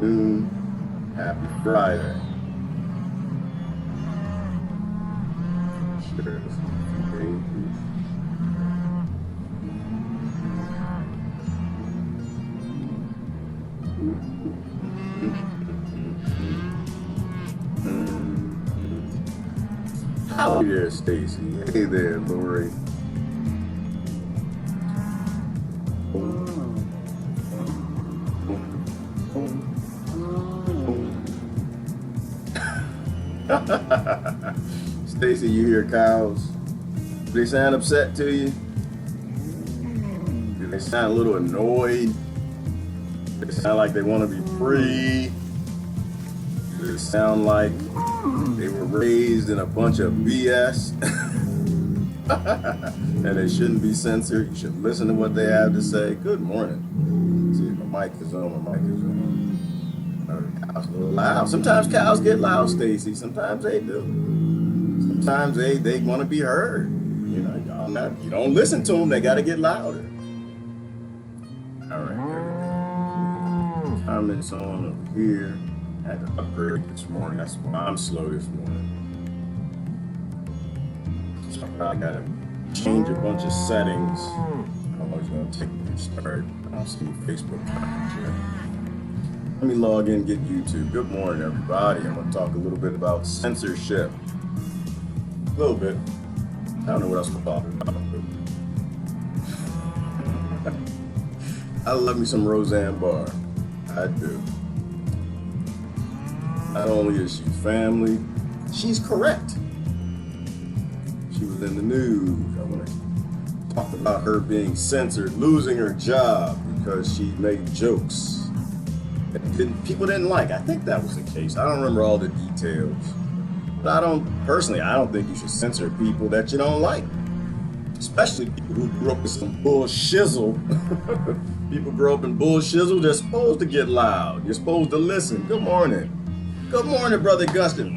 afternoon. Happy Friday. Share this page. Howdy there, Stacy. Hey there, Lori. Stacy, you hear cows? Do they sound upset to you? Do they sound a little annoyed? Do they sound like they want to be free? Do they sound like they were raised in a bunch of BS? And they shouldn't be censored? You should listen to what they have to say. Good morning. Let's see if my mic is on. My mic is on. Cows a little loud. Sometimes cows get loud, Stacy. Sometimes they do. Sometimes they want to be heard. You know, you don't listen to them. They got to get louder. All right. Comments on over here. I had to upgrade this morning. That's why I'm slow this morning. So I got to change a bunch of settings. How long it's going to take me to start? I don't see Facebook comments yet. Let me log in and get YouTube. Good morning, everybody. I'm going to talk a little bit about censorship. A little bit. I don't know what else we're talking about. I love me some Roseanne Barr. I do. Not only is she family, she's correct. She was in the news. I want to talk about her being censored, losing her job because she made jokes that people didn't like. I think that was the case. I don't remember all the details. But I don't think you should censor people that you don't like. Especially people who grew up with some bullshizzle. People grow up in bullshizzle, they're supposed to get loud. You're supposed to listen. Good morning. Good morning, Brother Gustin.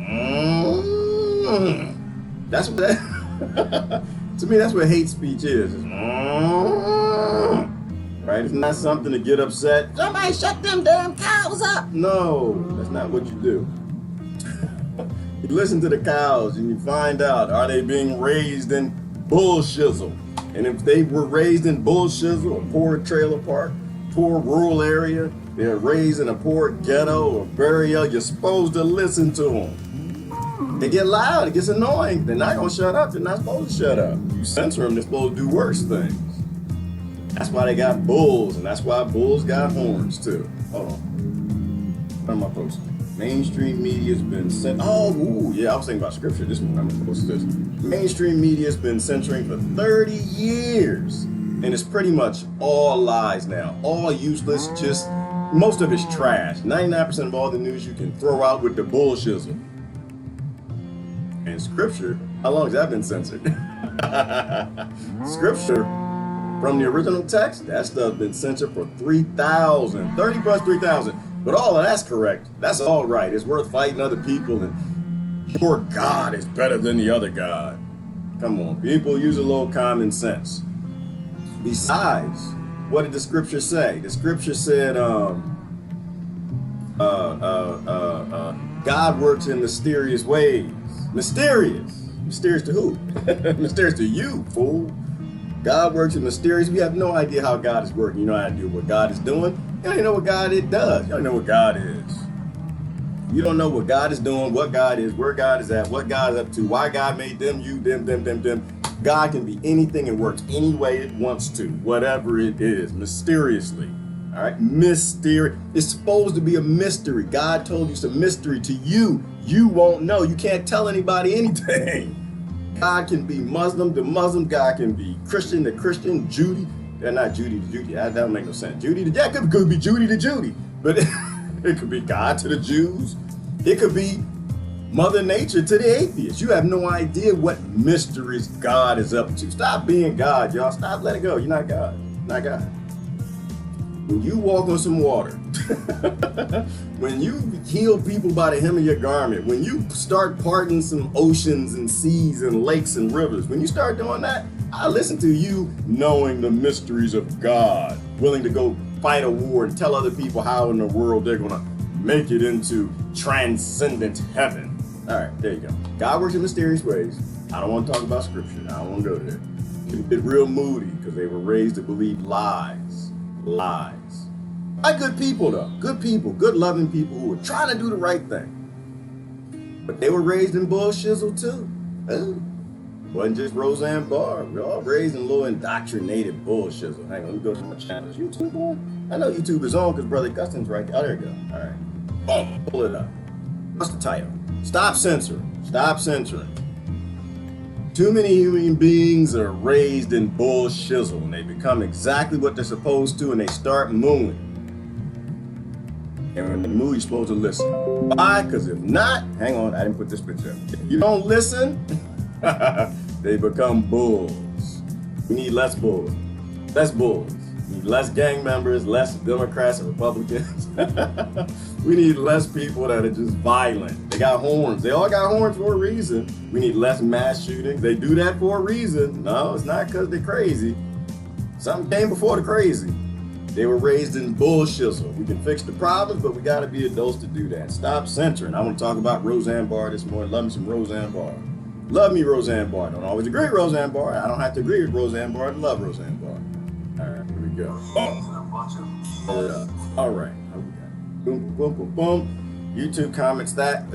That's what that, to me, that's what hate speech is. Right? It's not something to get upset. Somebody shut them damn cows up. No, that's not what you do. You listen to the cows and you find out, are they being raised in bullshizzle? And if they were raised in bullshizzle, a poor trailer park, poor rural area, they're raised in a poor ghetto or burial, you're supposed to listen to them. They get loud, it gets annoying. They're not going to shut up. They're not supposed to shut up. You censor them, they're supposed to do worse things. That's why they got bulls, and that's why bulls got horns too. Hold on. What am I posting? Mainstream media's been I was thinking about scripture this morning. I'm gonna post this. Mainstream media's been censoring for 30 years. And it's pretty much all lies now. All useless, just most of it's trash. 99% of all the news you can throw out with the bullshizzle. And scripture, how long has that been censored? Scripture from the original text, that stuff's been censored for 3,000, 30 plus 3,000. But all of that's correct. That's all right. It's worth fighting other people, and your God is better than the other God. Come on, people, use a little common sense. Besides, what did the scripture say? The scripture said, God works in mysterious ways. Mysterious. Mysterious to who? Mysterious to you, fool. God works in mysterious. We have no idea how God is working. You know how to do what God is doing. You don't even know what God does. You don't know what God is. You don't know what God is doing, what God is, where God is at, what God is up to, why God made them, you, them. God can be anything and works any way it wants to, whatever it is, mysteriously. All right, mystery. It's supposed to be a mystery. God told you it's a mystery to you. You won't know. You can't tell anybody anything. God can be Muslim to Muslim. God can be Christian to Christian. Judy. They're not Judy to Judy. That don't make no sense. Judy to, yeah, it could be Judy to Judy. But it could be God to the Jews. It could be Mother Nature to the atheists. You have no idea what mysteries God is up to. Stop being God, y'all. Stop, let it go. You're not God. Not God. When you walk on some water, when you heal people by the hem of your garment, when you start parting some oceans and seas and lakes and rivers, when you start doing that, I listen to you knowing the mysteries of God, willing to go fight a war and tell other people how in the world they're going to make it into transcendent heaven. All right, there you go. God works in mysterious ways. I don't want to talk about scripture. I don't want to go there. It get real moody because they were raised to believe lies. Lies. By good people, though. Good people, good loving people who were trying to do the right thing. But they were raised in bullshizzle, too. Wasn't just Roseanne Barr. We're all raised in a little indoctrinated bullshizzle. Hang on, let me go to my channel. Is YouTube on? I know YouTube is on because Brother Gustin's right there. Oh, there you go. All right. Boom. Pull it up. What's the title? Stop censoring. Stop censoring. Too many human beings are raised in bullshizzle and they become exactly what they're supposed to and they start mooing. And when they moo, you're supposed to listen. Why? Because if not, hang on, I didn't put this picture up. If you don't listen, they become bulls. We need less bulls. Less bulls. We need less gang members, less Democrats and Republicans. We need less people that are just violent. They got horns. They all got horns for a reason. We need less mass shootings. They do that for a reason. No, it's not because they're crazy. Something came before the crazy. They were raised in bullshizzle. We can fix the problems, but we got to be adults to do that. Stop censoring. I want to talk about Roseanne Barr this morning. Love me some Roseanne Barr. Love me Roseanne Barr. Don't always agree with Roseanne Barr. I don't have to agree with Roseanne Barr to love Roseanne Barr. All right, here we go. Pull it up. All right. Boom, boom, boom, boom. YouTube comments that.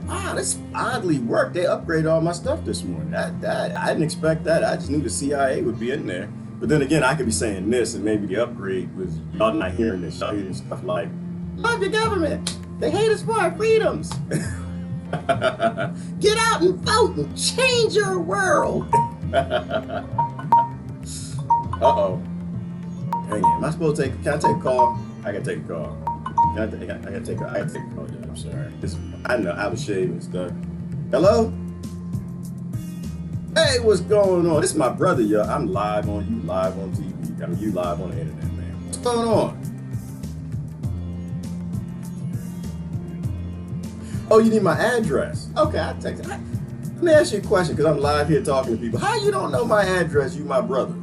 Wow, this oddly worked. They upgraded all my stuff this morning. I didn't expect that. I just knew the CIA would be in there. But then again, I could be saying this and maybe the upgrade was y'all not hearing this. Y'all hearing stuff like, love your government. They hate us for our freedoms. Get out and vote and change your world. Uh-oh. Dang it. Am I supposed to can I take a call? I gotta take a call. I gotta take a call, yeah, I'm sorry. I know, I was shaving stuff. Hello? Hey, what's going on? This is my brother, y'all. I'm live on you, live on TV. I mean, you live on the internet, man. What's going on? Oh, you need my address? Okay, I'll text it. Let me ask you a question, because I'm live here talking to people. How you don't know my address? You my brother.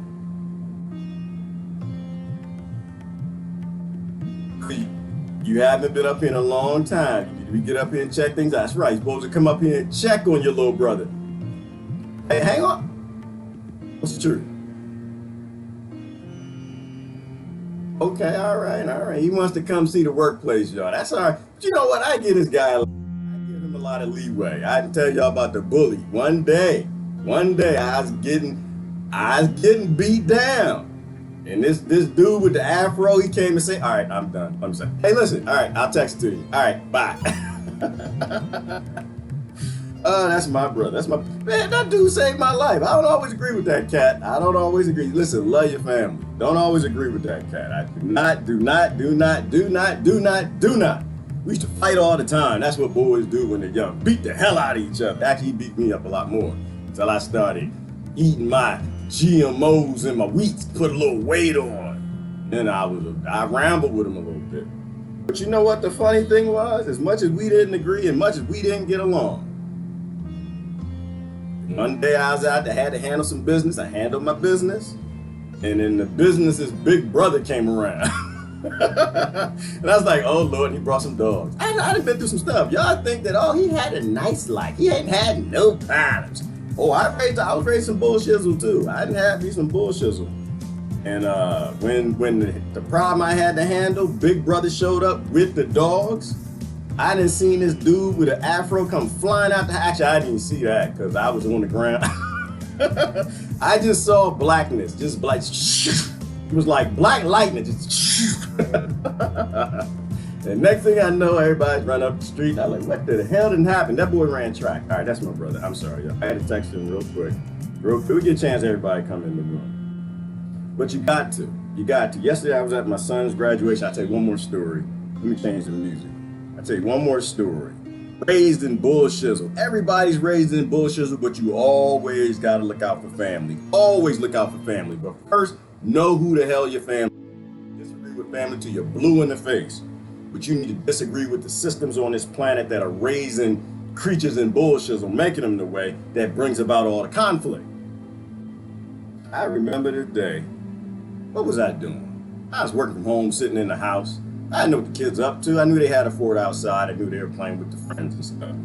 You haven't been up here in a long time. You need to get up here and check things out. That's right. You're supposed to come up here and check on your little brother. Hey, hang on. What's the truth? Okay, all right. He wants to come see the workplace, y'all. That's all right. But you know what? I give this guy a lot of leeway. I can tell y'all about the bully. One day, I was getting beat down. And this dude with the afro, he came and said, all right, I'm done. I'm sorry. Hey, listen, all right, I'll text it to you. All right, bye. Oh, that's my brother. That's my, man, that dude saved my life. I don't always agree with that cat. I don't always agree. Listen, love your family. Don't always agree with that cat. I do not. We used to fight all the time. That's what boys do when they're young. Beat the hell out of each other. Actually, he beat me up a lot more until I started eating my GMOs and my wheats, put a little weight on. Then I rambled with him a little bit. But you know what the funny thing was? As much as we didn't agree and much as we didn't get along, one day I was out there, had to handle some business. I handled my business. And then the business's big brother came around. And I was like, oh Lord, and he brought some dogs. I done been through some stuff. Y'all think that, oh, he had a nice life. He ain't had no problems. Oh, I was raised some bullshizzle too. I didn't have me some bullshizzle. And when the problem I had to handle, Big Brother showed up with the dogs. I didn't seen this dude with an afro come flying out the house. Actually, I didn't see that because I was on the ground. I just saw blackness, just like, it was like black lightning, just. And next thing I know, everybody's running up the street. I was like, what the hell didn't happen? That boy ran track. All right, that's my brother. I'm sorry, y'all. I had to text him real quick. We get a chance everybody come in the room. But you got to. Yesterday I was at my son's graduation. I'll tell you one more story. Let me change the music. I'll tell you one more story. Raised in bullshizzle. Everybody's raised in bullshizzle, but you always got to look out for family. Always look out for family. But first, know who the hell your family is. Disagree with family till you're blue in the face. But you need to disagree with the systems on this planet that are raising creatures in bullshizzle, making them the way that brings about all the conflict. I remember the day. What was I doing? I was working from home, sitting in the house. I know what the kids up to. I knew they had a fort outside. I knew they were playing with the friends and stuff.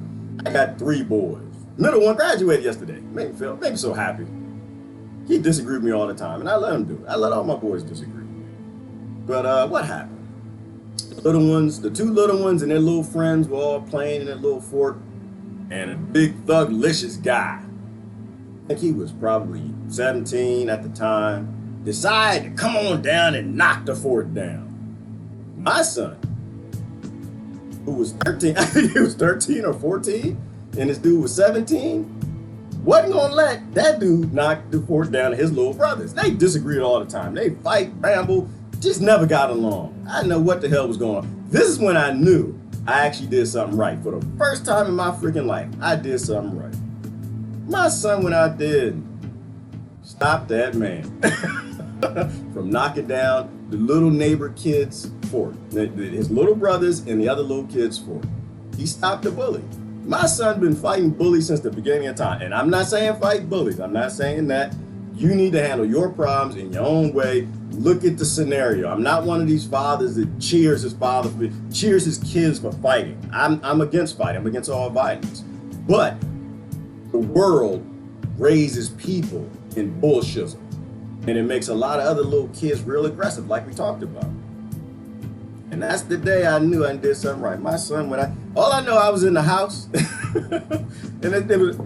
I got 3 boys. Middle one graduated yesterday. Made me so happy. He disagreed with me all the time, and I let him do it. I let all my boys disagree with me. But what happened? The 2 little ones and their little friends were all playing in their little fort, and a big thug-licious guy, I think he was probably 17 at the time, decided to come on down and knock the fort down. My son, who was 13, I think he was 13 or 14, and this dude was 17, wasn't gonna let that dude knock the fort down to his little brothers. They disagreed all the time. They fight, ramble, just never got along. I didn't know what the hell was going on. This is when I knew I actually did something right. For the first time in my freaking life, I did something right. My son went out there and stopped that man from knocking down the little neighbor kid's fort, his little brothers and the other little kid's fort. He stopped the bully. My son been fighting bullies since the beginning of time. And I'm not saying fight bullies. I'm not saying that. You need to handle your problems in your own way. Look at the scenario. I'm not one of these fathers that cheers his kids for fighting. I'm against fighting. I'm against all violence. But the world raises people in bullshit. And it makes a lot of other little kids real aggressive, like we talked about. And that's the day I knew I did something right. My son, all I know, I was in the house, and it was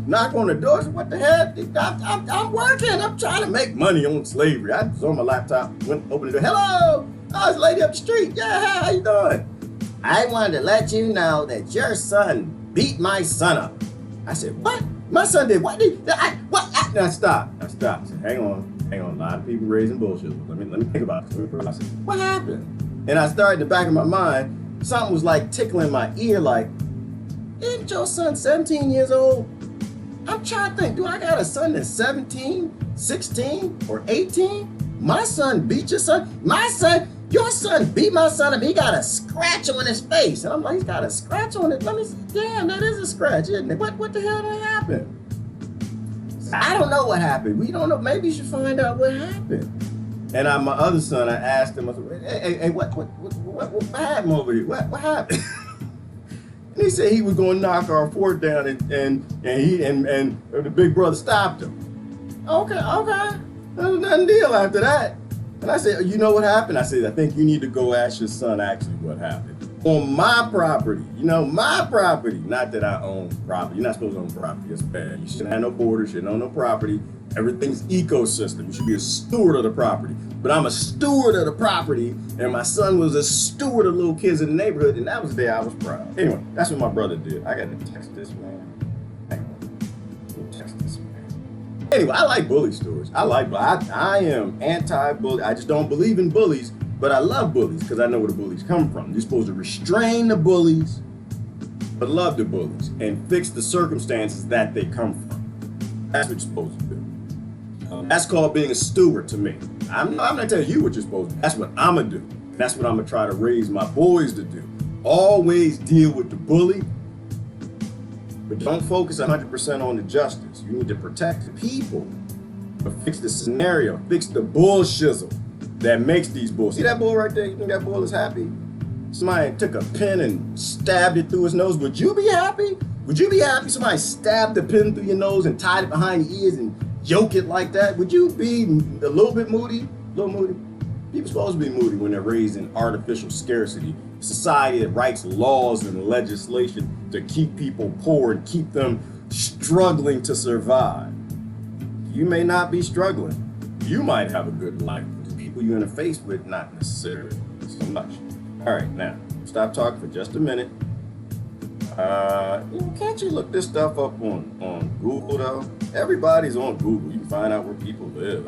knock on the door. I said, what the heck? I'm working. I'm trying to make money on slavery. I was on my laptop, went open the door. Hello, oh, it's a lady up the street. Yeah, how you doing? I wanted to let you know that your son beat my son up. I said, what? My son did what? Now stop. I said, hang on. A lot of people raising bullshit. Let me think about it. I said, what happened? And I started in the back of my mind, something was like tickling my ear, like, isn't your son 17 years old? I'm trying to think, do I got a son that's 17, 16, or 18? My son beat your son? Your son beat my son and he got a scratch on his face. And I'm like, he's got a scratch on it. Let me see. Damn, that is a scratch, isn't it? What the hell did happen? I don't know what happened. We don't know. Maybe you should find out what happened. And my other son, I asked him, I said, hey, what happened over here? What happened? And he said he was going to knock our fort down, and the big brother stopped him. Okay. There was nothing deal after that. And I said, you know what happened? I said, I think you need to go ask your son actually what happened. On my property, my property. Not that I own property. You're not supposed to own property. It's bad. You shouldn't have no borders. You shouldn't own no property. Everything's ecosystem. You should be a steward of the property. But I'm a steward of the property, and my son was a steward of little kids in the neighborhood, and that was the day I was proud. Anyway, that's what my brother did. I got to text this man. Hang on. Text this man. Anyway, I like bully stories. I am anti-bully. I just don't believe in bullies. But I love bullies because I know where the bullies come from. You're supposed to restrain the bullies, but love the bullies and fix the circumstances that they come from. That's what you're supposed to do. That's called being a steward to me. I'm not going to tell you what you're supposed to do. That's what I'm going to do. That's what I'm going to try to raise my boys to do. Always deal with the bully, but don't focus 100% on the justice. You need to protect the people, but fix the scenario, fix the bullshizzle that makes these bulls. See that bull right there? You think that bull is happy? Somebody took a pin and stabbed it through his nose. Would you be happy? Would you be happy somebody stabbed the pin through your nose and tied it behind your ears and yoke it like that? Would you be a little bit moody? A little moody? People supposed to be moody when they're raised in artificial scarcity. A society that writes laws and legislation to keep people poor and keep them struggling to survive. You may not be struggling. You might have a good life. People you interface with, not necessarily so much. All right, now stop talking for just a minute. Can't you look this stuff up on Google though? Everybody's on Google. You can find out where people live.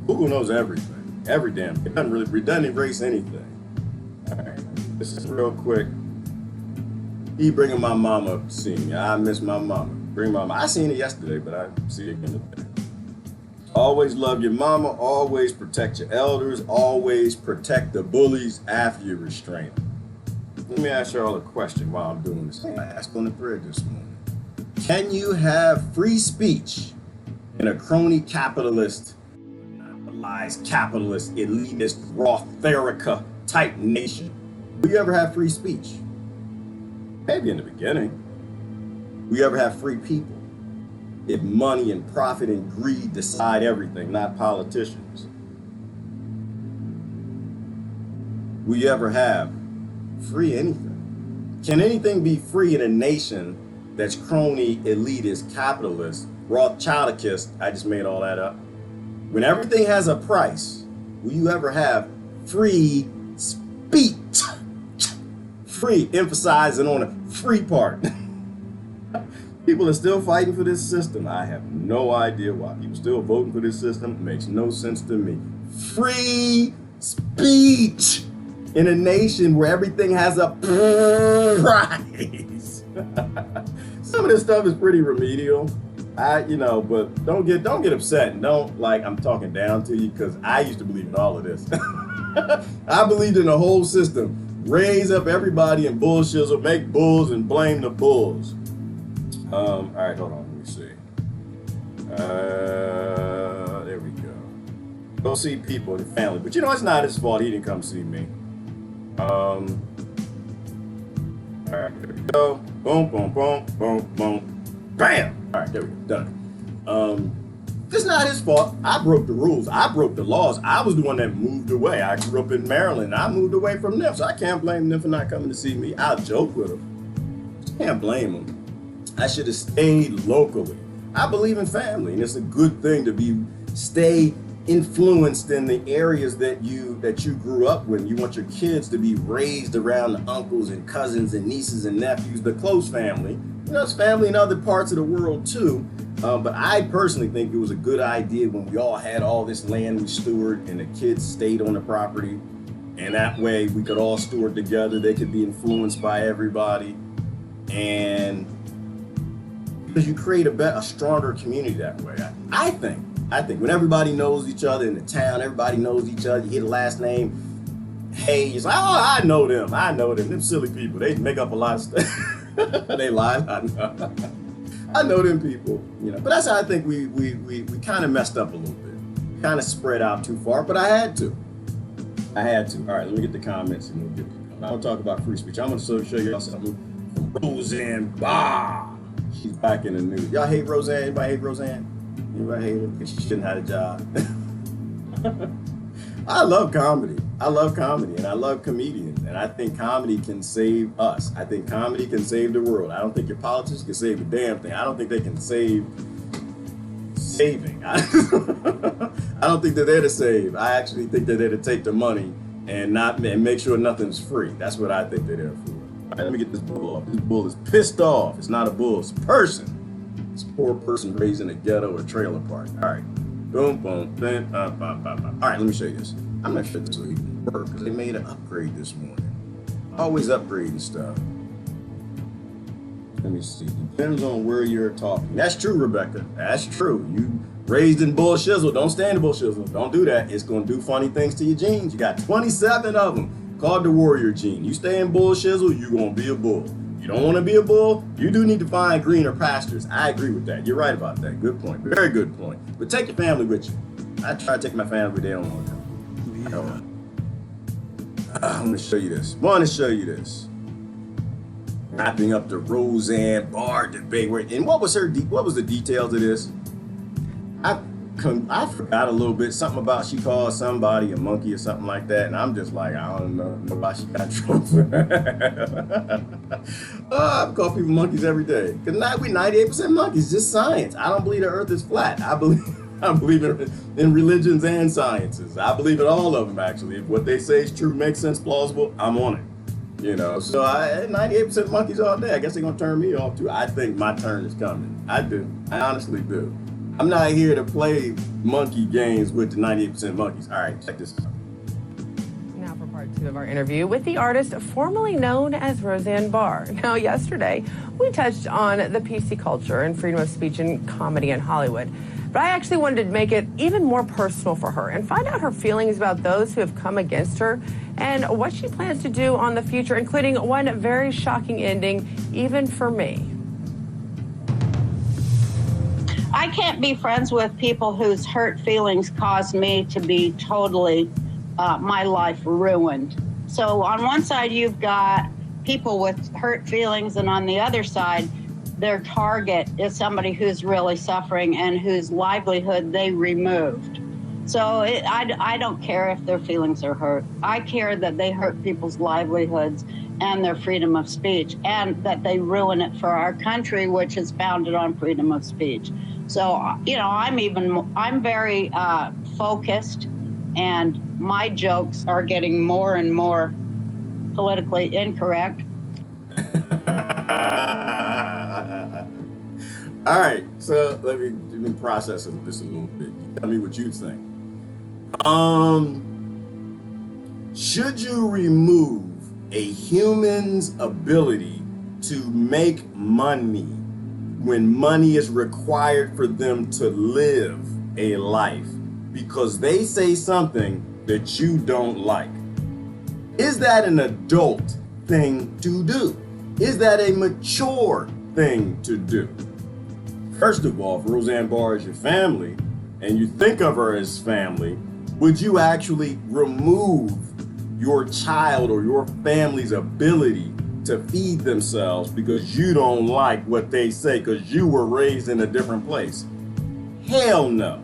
Google knows everything. Every damn thing. It doesn't erase anything. All right, this is real quick. He bringing my mama up to see me. I miss my mama. Bring my mama. I seen it yesterday, but I see it again today. Always love your mama, always protect your elders, always protect the bullies after you restrain them. Let me ask y'all a question while I'm doing this. I asked on the thread this morning. Can you have free speech in a crony capitalist centralized, capitalist, elitist, Rotherica type nation, will you ever have free speech? Maybe in the beginning. Will you ever have free people? If money and profit and greed decide everything, not politicians. Will you ever have free anything? Can anything be free in a nation that's crony, elitist, capitalist, Rothschildicist? I just made all that up. When everything has a price, will you ever have free speech? Free, emphasizing on the free part. People are still fighting for this system. I have no idea why. People still voting for this system. It makes no sense to me. Free speech in a nation where everything has a price. Some of this stuff is pretty remedial. But don't get upset and don't I'm talking down to you, because I used to believe in all of this. I believed in the whole system. Raise up everybody in bullshit, or make bulls and blame the bulls. All right, hold on, let me see. There we go. Go see people and family, but it's not his fault. He didn't come see me. All right, there we go. Boom, boom, boom, boom, boom, bam. All right, there we go, done. It's not his fault. I broke the rules. I broke the laws. I was the one that moved away. I grew up in Maryland. I moved away from them, so I can't blame them for not coming to see me. I'll joke with them. Just can't blame them. I should have stayed locally. I believe in family, and it's a good thing to stay influenced in the areas that you grew up with. You want your kids to be raised around the uncles and cousins and nieces and nephews, the close family. It's family in other parts of the world too. But I personally think it was a good idea when we all had all this land we steward and the kids stayed on the property. And that way we could all steward together. They could be influenced by everybody. And because you create a stronger community that way. I think when everybody knows each other in the town, everybody knows each other, you hear the last name, hey, it's like, oh, I know them. Them silly people. They make up a lot of stuff. They lie. I know them people, but that's how I think we kind of messed up a little bit. Kind of spread out too far, but I had to. All right, let me get the comments and we'll get to I'll talk about free speech. I'm going to show y'all something from Roseanne Barr. She's back in the news. Y'all hate Roseanne? Anybody hate Roseanne? Anybody hate her? Because she shouldn't have a job. I love comedy, and I love comedians, and I think comedy can save us. I think comedy can save the world. I don't think your politicians can save a damn thing. I don't think they can save saving. I don't think they're there to save. I actually think they're there to take the money and make sure nothing's free. That's what I think they're there for. All right, let me get this bull off. This bull is pissed off. It's not a bull, it's a person. It's a poor person raised in a ghetto or trailer park. All right. Boom, boom, then, All right, let me show you this. I'm not sure this will even work because they made an upgrade this morning. Always upgrading stuff. Let me see. Depends on where you're talking. That's true, Rebecca. That's true. You raised in bull shizzle. Don't stand in bull shizzle. Don't do that. It's going to do funny things to your genes. You got 27 of them called the warrior gene. You stay in bull shizzle, you're going to be a bull. You don't want to be a bull, you do need to find greener pastures. I agree with that. You're right about that. Good point. Very good point. But take your family with you. I try to take my family, but they don't want to come. I'm going to show you this. Wrapping up the Roseanne Barr debate. And what was the details of this? I forgot a little bit, something about she called somebody a monkey or something like that, and I'm just like, I don't know why she got trouble. I call people monkeys every day, because we 98% monkeys, just science. I don't believe the earth is flat. I believe in religions and sciences. I believe in all of them, actually. If what they say is true, makes sense, plausible, I'm on it. So 98% monkeys all day. I guess they're going to turn me off too. I think my turn is coming. I do. I honestly do. I'm not here to play monkey games with the 98% monkeys. All right, check this out. Now for part 2 of our interview with the artist formerly known as Roseanne Barr. Now, yesterday, we touched on the PC culture and freedom of speech in comedy in Hollywood. But I actually wanted to make it even more personal for her and find out her feelings about those who have come against her and what she plans to do on the future, including one very shocking ending, even for me. I can't be friends with people whose hurt feelings caused me to be totally, my life ruined. So on one side, you've got people with hurt feelings, and on the other side, their target is somebody who's really suffering and whose livelihood they removed. So I don't care if their feelings are hurt. I care that they hurt people's livelihoods and their freedom of speech, and that they ruin it for our country, which is founded on freedom of speech. So, you know, I'm very focused, and my jokes are getting more and more politically incorrect. All right, so let me process this a little bit. Tell me what you think. Should you remove a human's ability to make money when money is required for them to live a life because they say something that you don't like? Is that an adult thing to do? Is that a mature thing to do? First of all, if Roseanne Barr is your family and you think of her as family, would you actually remove your child or your family's ability to feed themselves because you don't like what they say because you were raised in a different place? Hell no.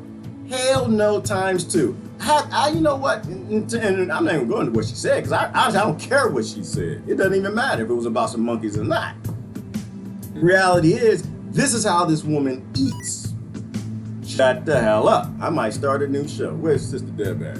Hell no times two. You know what? And I'm not even going to what she said because I don't care what she said. It doesn't even matter if it was about some monkeys or not. The reality is, this is how this woman eats. Shut the hell up. I might start a new show. Where's Sister Deb at?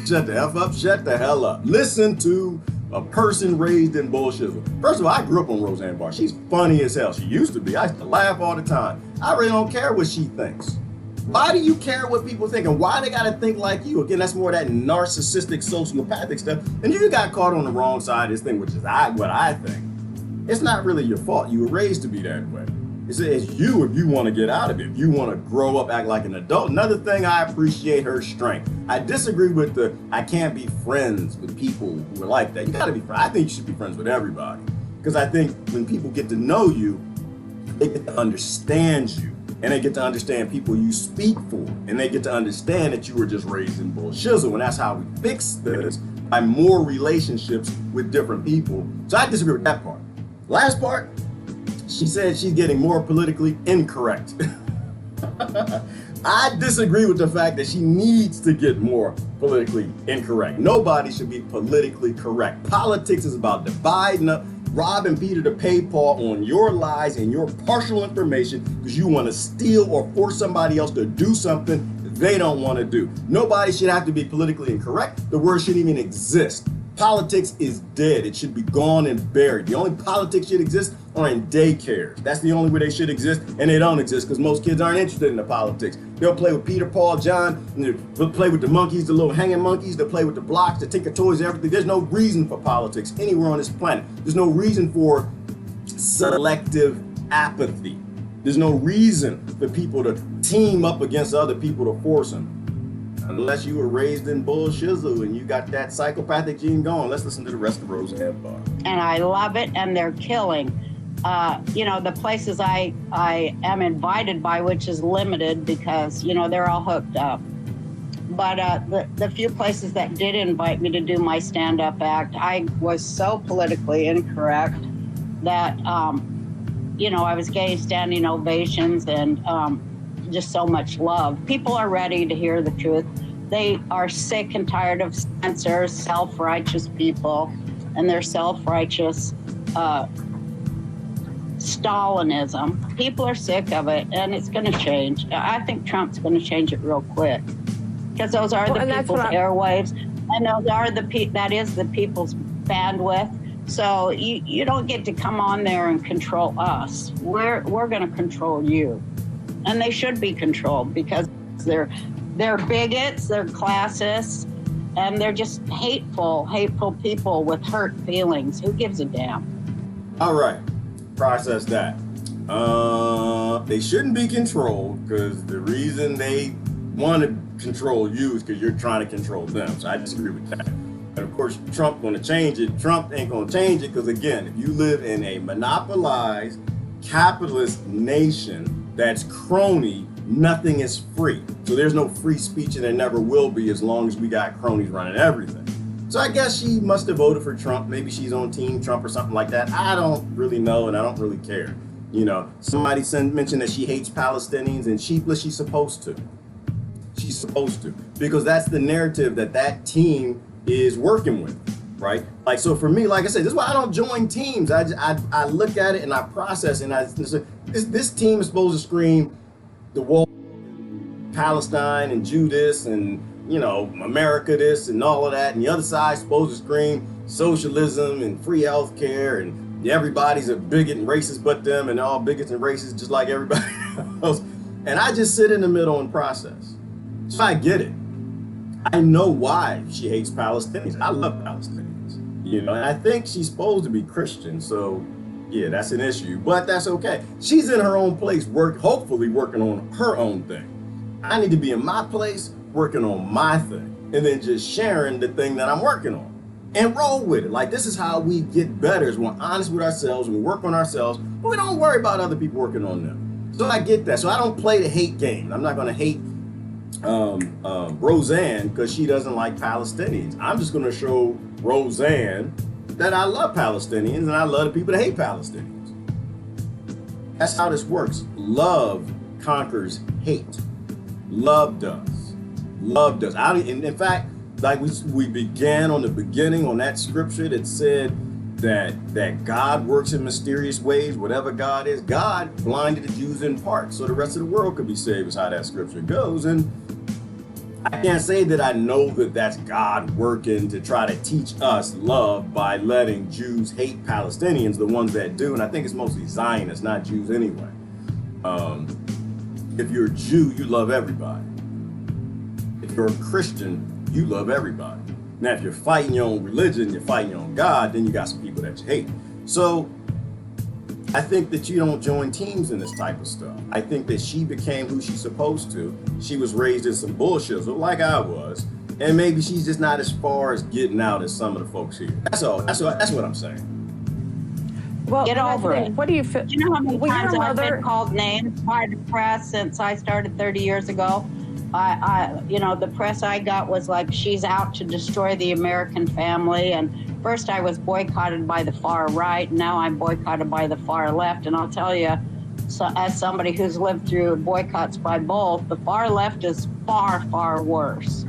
Shut the F up, shut the hell up. Listen to a person raised in bullshit. First of all, I grew up on Roseanne Barr. She's funny as hell. She used to be. I used to laugh all the time. I really don't care what she thinks. Why do you care what people think, and why they gotta think like you? Again, that's more of that narcissistic, sociopathic stuff. And you got caught on the wrong side of this thing, which is what I think. It's not really your fault. You were raised to be that way. It's you if you want to get out of it. If you want to grow up, act like an adult. Another thing, I appreciate her strength. I disagree with I can't be friends with people who are like that. You got to be friends. I think you should be friends with everybody. Because I think when people get to know you, they get to understand you. And they get to understand people you speak for. And they get to understand that you were just raised in bullshizzle. And that's how we fix this, by more relationships with different people. So I disagree with that part. Last part, she said she's getting more politically incorrect. I disagree with the fact that she needs to get more politically incorrect. Nobody should be politically correct. Politics is about dividing up, robbing Peter to pay Paul on your lies and your partial information because you want to steal or force somebody else to do something they don't want to do. Nobody should have to be politically incorrect. The word shouldn't even exist. Politics is dead. It should be gone and buried. The only politics should exist are in daycares. That's the only way they should exist, and they don't exist because most kids aren't interested in the politics. They'll play with Peter, Paul, John, and they'll play with the monkeys, the little hanging monkeys. They'll play with the blocks, the Tinker Toys, everything. There's no reason for politics anywhere on this planet. There's no reason for selective apathy. There's no reason for people to team up against other people to force them. Unless you were raised in bullshizzle and you got that psychopathic gene going. Let's listen to the rest of Roseanne Barr. And I love it, and they're killing. The places I am invited by, which is limited because, they're all hooked up. But the few places that did invite me to do my stand-up act, I was so politically incorrect that, I was getting standing ovations and just so much love. People are ready to hear the truth. They are sick and tired of censors, self-righteous people, and their self-righteous Stalinism. People are sick of it, and it's going to change. I think Trump's going to change it real quick because those are the people's airwaves, and that is the people's bandwidth. So you don't get to come on there and control us. We're going to control you. And they should be controlled because they're bigots, they're classists, and they're just hateful people with hurt feelings. Who gives a damn? All right, process that. They shouldn't be controlled because the reason they want to control you is because you're trying to control them. So I disagree with that. And of course, Trump going to change it. Trump ain't going to change it because, again, if you live in a monopolized capitalist nation that's crony nothing is free. So there's no free speech, and there never will be as long as we got cronies running everything. So I guess she must have voted for Trump. Maybe she's on Team Trump or something like that. I don't really know, and I don't really care. You know, somebody mentioned that she hates Palestinians, and she's supposed to. She's supposed to, because that's the narrative that team is working with, right? Like, so for me, like I said, this is why I don't join teams. I look at it and I process, and this team is supposed to scream the wall, Palestine and Jew this, and you know, America this and all of that, and the other side supposed to scream socialism and free healthcare, and everybody's a bigot and racist but them, and all bigots and racists just like everybody else. And I just sit in the middle and process. So I get it. I know why she hates Palestinians. I love Palestinians, you know, and I think she's supposed to be Christian, so yeah, that's an issue, but that's okay. She's in her own place, hopefully working on her own thing. I need to be in my place, working on my thing, and then just sharing the thing that I'm working on and roll with it. Like, this is how we get better, is we're honest with ourselves, we work on ourselves, but we don't worry about other people working on them. So I get that. So I don't play the hate game. I'm not going to hate Roseanne because she doesn't like Palestinians. I'm just going to show Roseanne that I love Palestinians and I love the people that hate Palestinians. That's how this works. Love conquers hate. Love does. Love does. In fact, like we began on the beginning on that scripture that said that God works in mysterious ways, whatever God is. God blinded the Jews in part so the rest of the world could be saved, is how that scripture goes. And I can't say that I know that that's God working to try to teach us love by letting Jews hate Palestinians, the ones that do. And I think it's mostly Zionists, not Jews anyway. If you're a Jew, you love everybody. If you're a Christian, you love everybody. Now, if you're fighting your own religion, you're fighting your own God, then you got some people that you hate. So I think that you don't join teams in this type of stuff. I think that she became who she's supposed to. She was raised in some bullshit, so like I was, and maybe she's just not as far as getting out as some of the folks here. That's all. That's what I'm saying. Well, get over it. What do you feel? You know how many times I've been called names by the press since I started 30 years ago? The press I got was like, she's out to destroy the American family. And first I was boycotted by the far right. And now I'm boycotted by the far left. And I'll tell you, so as somebody who's lived through boycotts by both, the far left is far, far worse.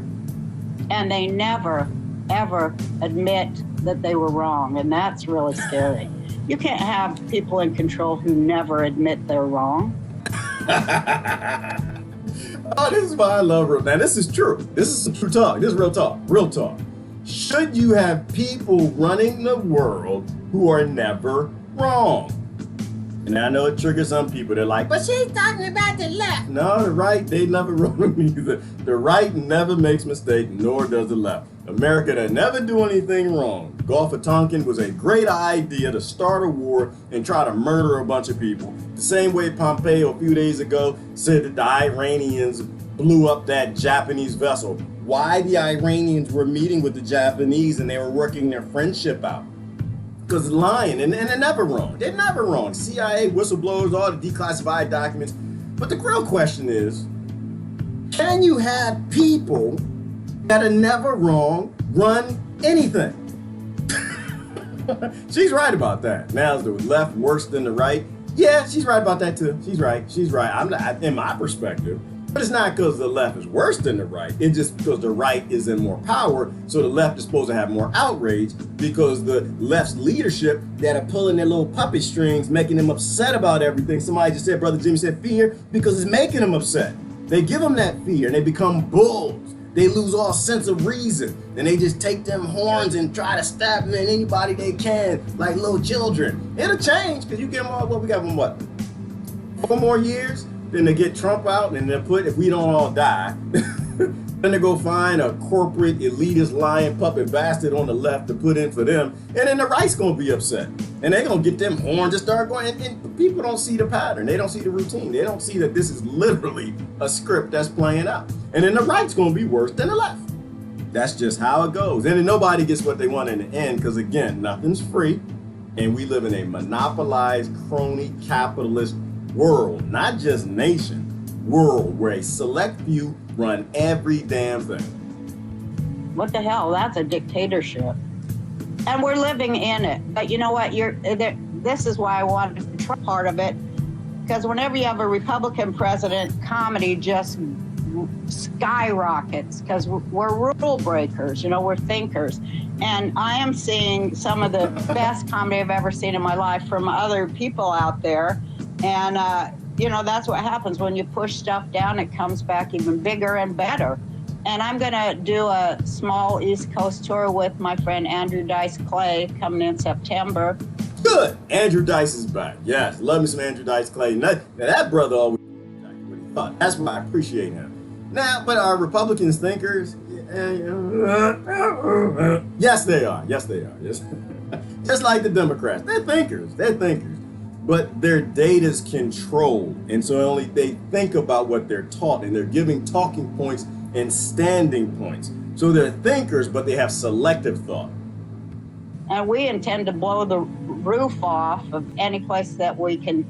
And they never, ever admit that they were wrong. And that's really scary. You can't have people in control who never admit they're wrong. Oh, this is why I love real. Now, this is true. This is some true talk. This is real talk. Real talk. Should you have people running the world who are never wrong? And I know it triggers some people. They're like, but she's talking about the left. No, the right, they never wrong either. The right never makes mistakes, nor does the left. America that never do anything wrong. Gulf of Tonkin was a great idea to start a war and try to murder a bunch of people. The same way Pompeo a few days ago said that the Iranians blew up that Japanese vessel. Why the Iranians were meeting with the Japanese and they were working their friendship out? Because lying, and they're never wrong. They're never wrong. CIA, whistleblowers, all the declassified documents. But the real question is, can you have people that are never wrong run anything? She's right about that. Now, is the left worse than the right? Yeah, she's right about that too. She's right. She's right. I'm not, in my perspective. But it's not because the left is worse than the right. It's just because the right is in more power. So the left is supposed to have more outrage because the left's leadership that are pulling their little puppet strings, making them upset about everything. Somebody just said, Brother Jimmy said fear, because it's making them upset. They give them that fear and they become bulls. They lose all sense of reason and they just take them horns and try to stab them in anybody they can, like little children. It'll change because you give them all, we got them 4 more years? Then they get Trump out and they'll put, if we don't all die, then they go find a corporate elitist lying puppet bastard on the left to put in for them. And then the right's gonna be upset. And they're gonna get them horns and start going. And people don't see the pattern. They don't see the routine. They don't see that this is literally a script that's playing out. And then the right's gonna be worse than the left. That's just how it goes. And then nobody gets what they want in the end, because again, nothing's free. And we live in a monopolized, crony, capitalist world, not just nation, world where a select few run every damn thing. What the hell? That's a dictatorship. And we're living in it. But you know what? This is why I wanted to try part of it. Because whenever you have a Republican president, comedy just skyrockets because we're rule breakers, we're thinkers. And I am seeing some of the best comedy I've ever seen in my life from other people out there. And, that's what happens when you push stuff down, it comes back even bigger and better. And I'm going to do a small East Coast tour with my friend Andrew Dice Clay coming in September. Good. Andrew Dice is back. Yes, love me some Andrew Dice Clay. Now, that brother always exactly what he thought. That's why I appreciate him. Now, but are Republicans thinkers? Yes, they are. Yes, they are. Yes. Just like the Democrats. They're thinkers. But their data's controlled. And so only they think about what they're taught, and they're giving talking points and standing points. So they're thinkers, but they have selective thought. And we intend to blow the roof off of any place that we can,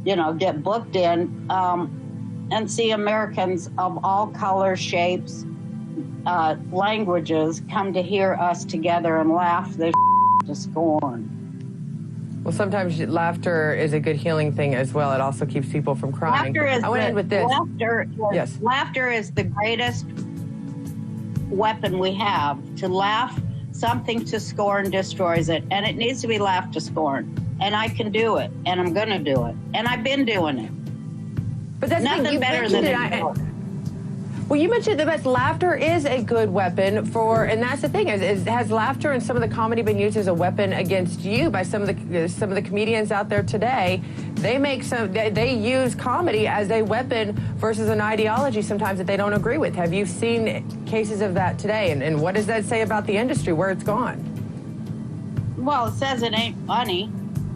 get booked in, and see Americans of all colors, shapes, languages come to hear us together and laugh this to scorn. Well, sometimes laughter is a good healing thing as well. It also keeps people from crying. I want to end with this. Laughter is the greatest weapon we have. To laugh, something to scorn destroys it. And it needs to be laughed to scorn. And I can do it. And I'm going to do it. And I've been doing it. But that's nothing better than it. Well, you mentioned the best. Laughter is a good weapon and that's the thing. Has laughter and some of the comedy been used as a weapon against you by some of the comedians out there today? They use comedy as a weapon versus an ideology sometimes that they don't agree with. Have you seen cases of that today? And what does that say about the industry, where it's gone? Well, it says it ain't funny.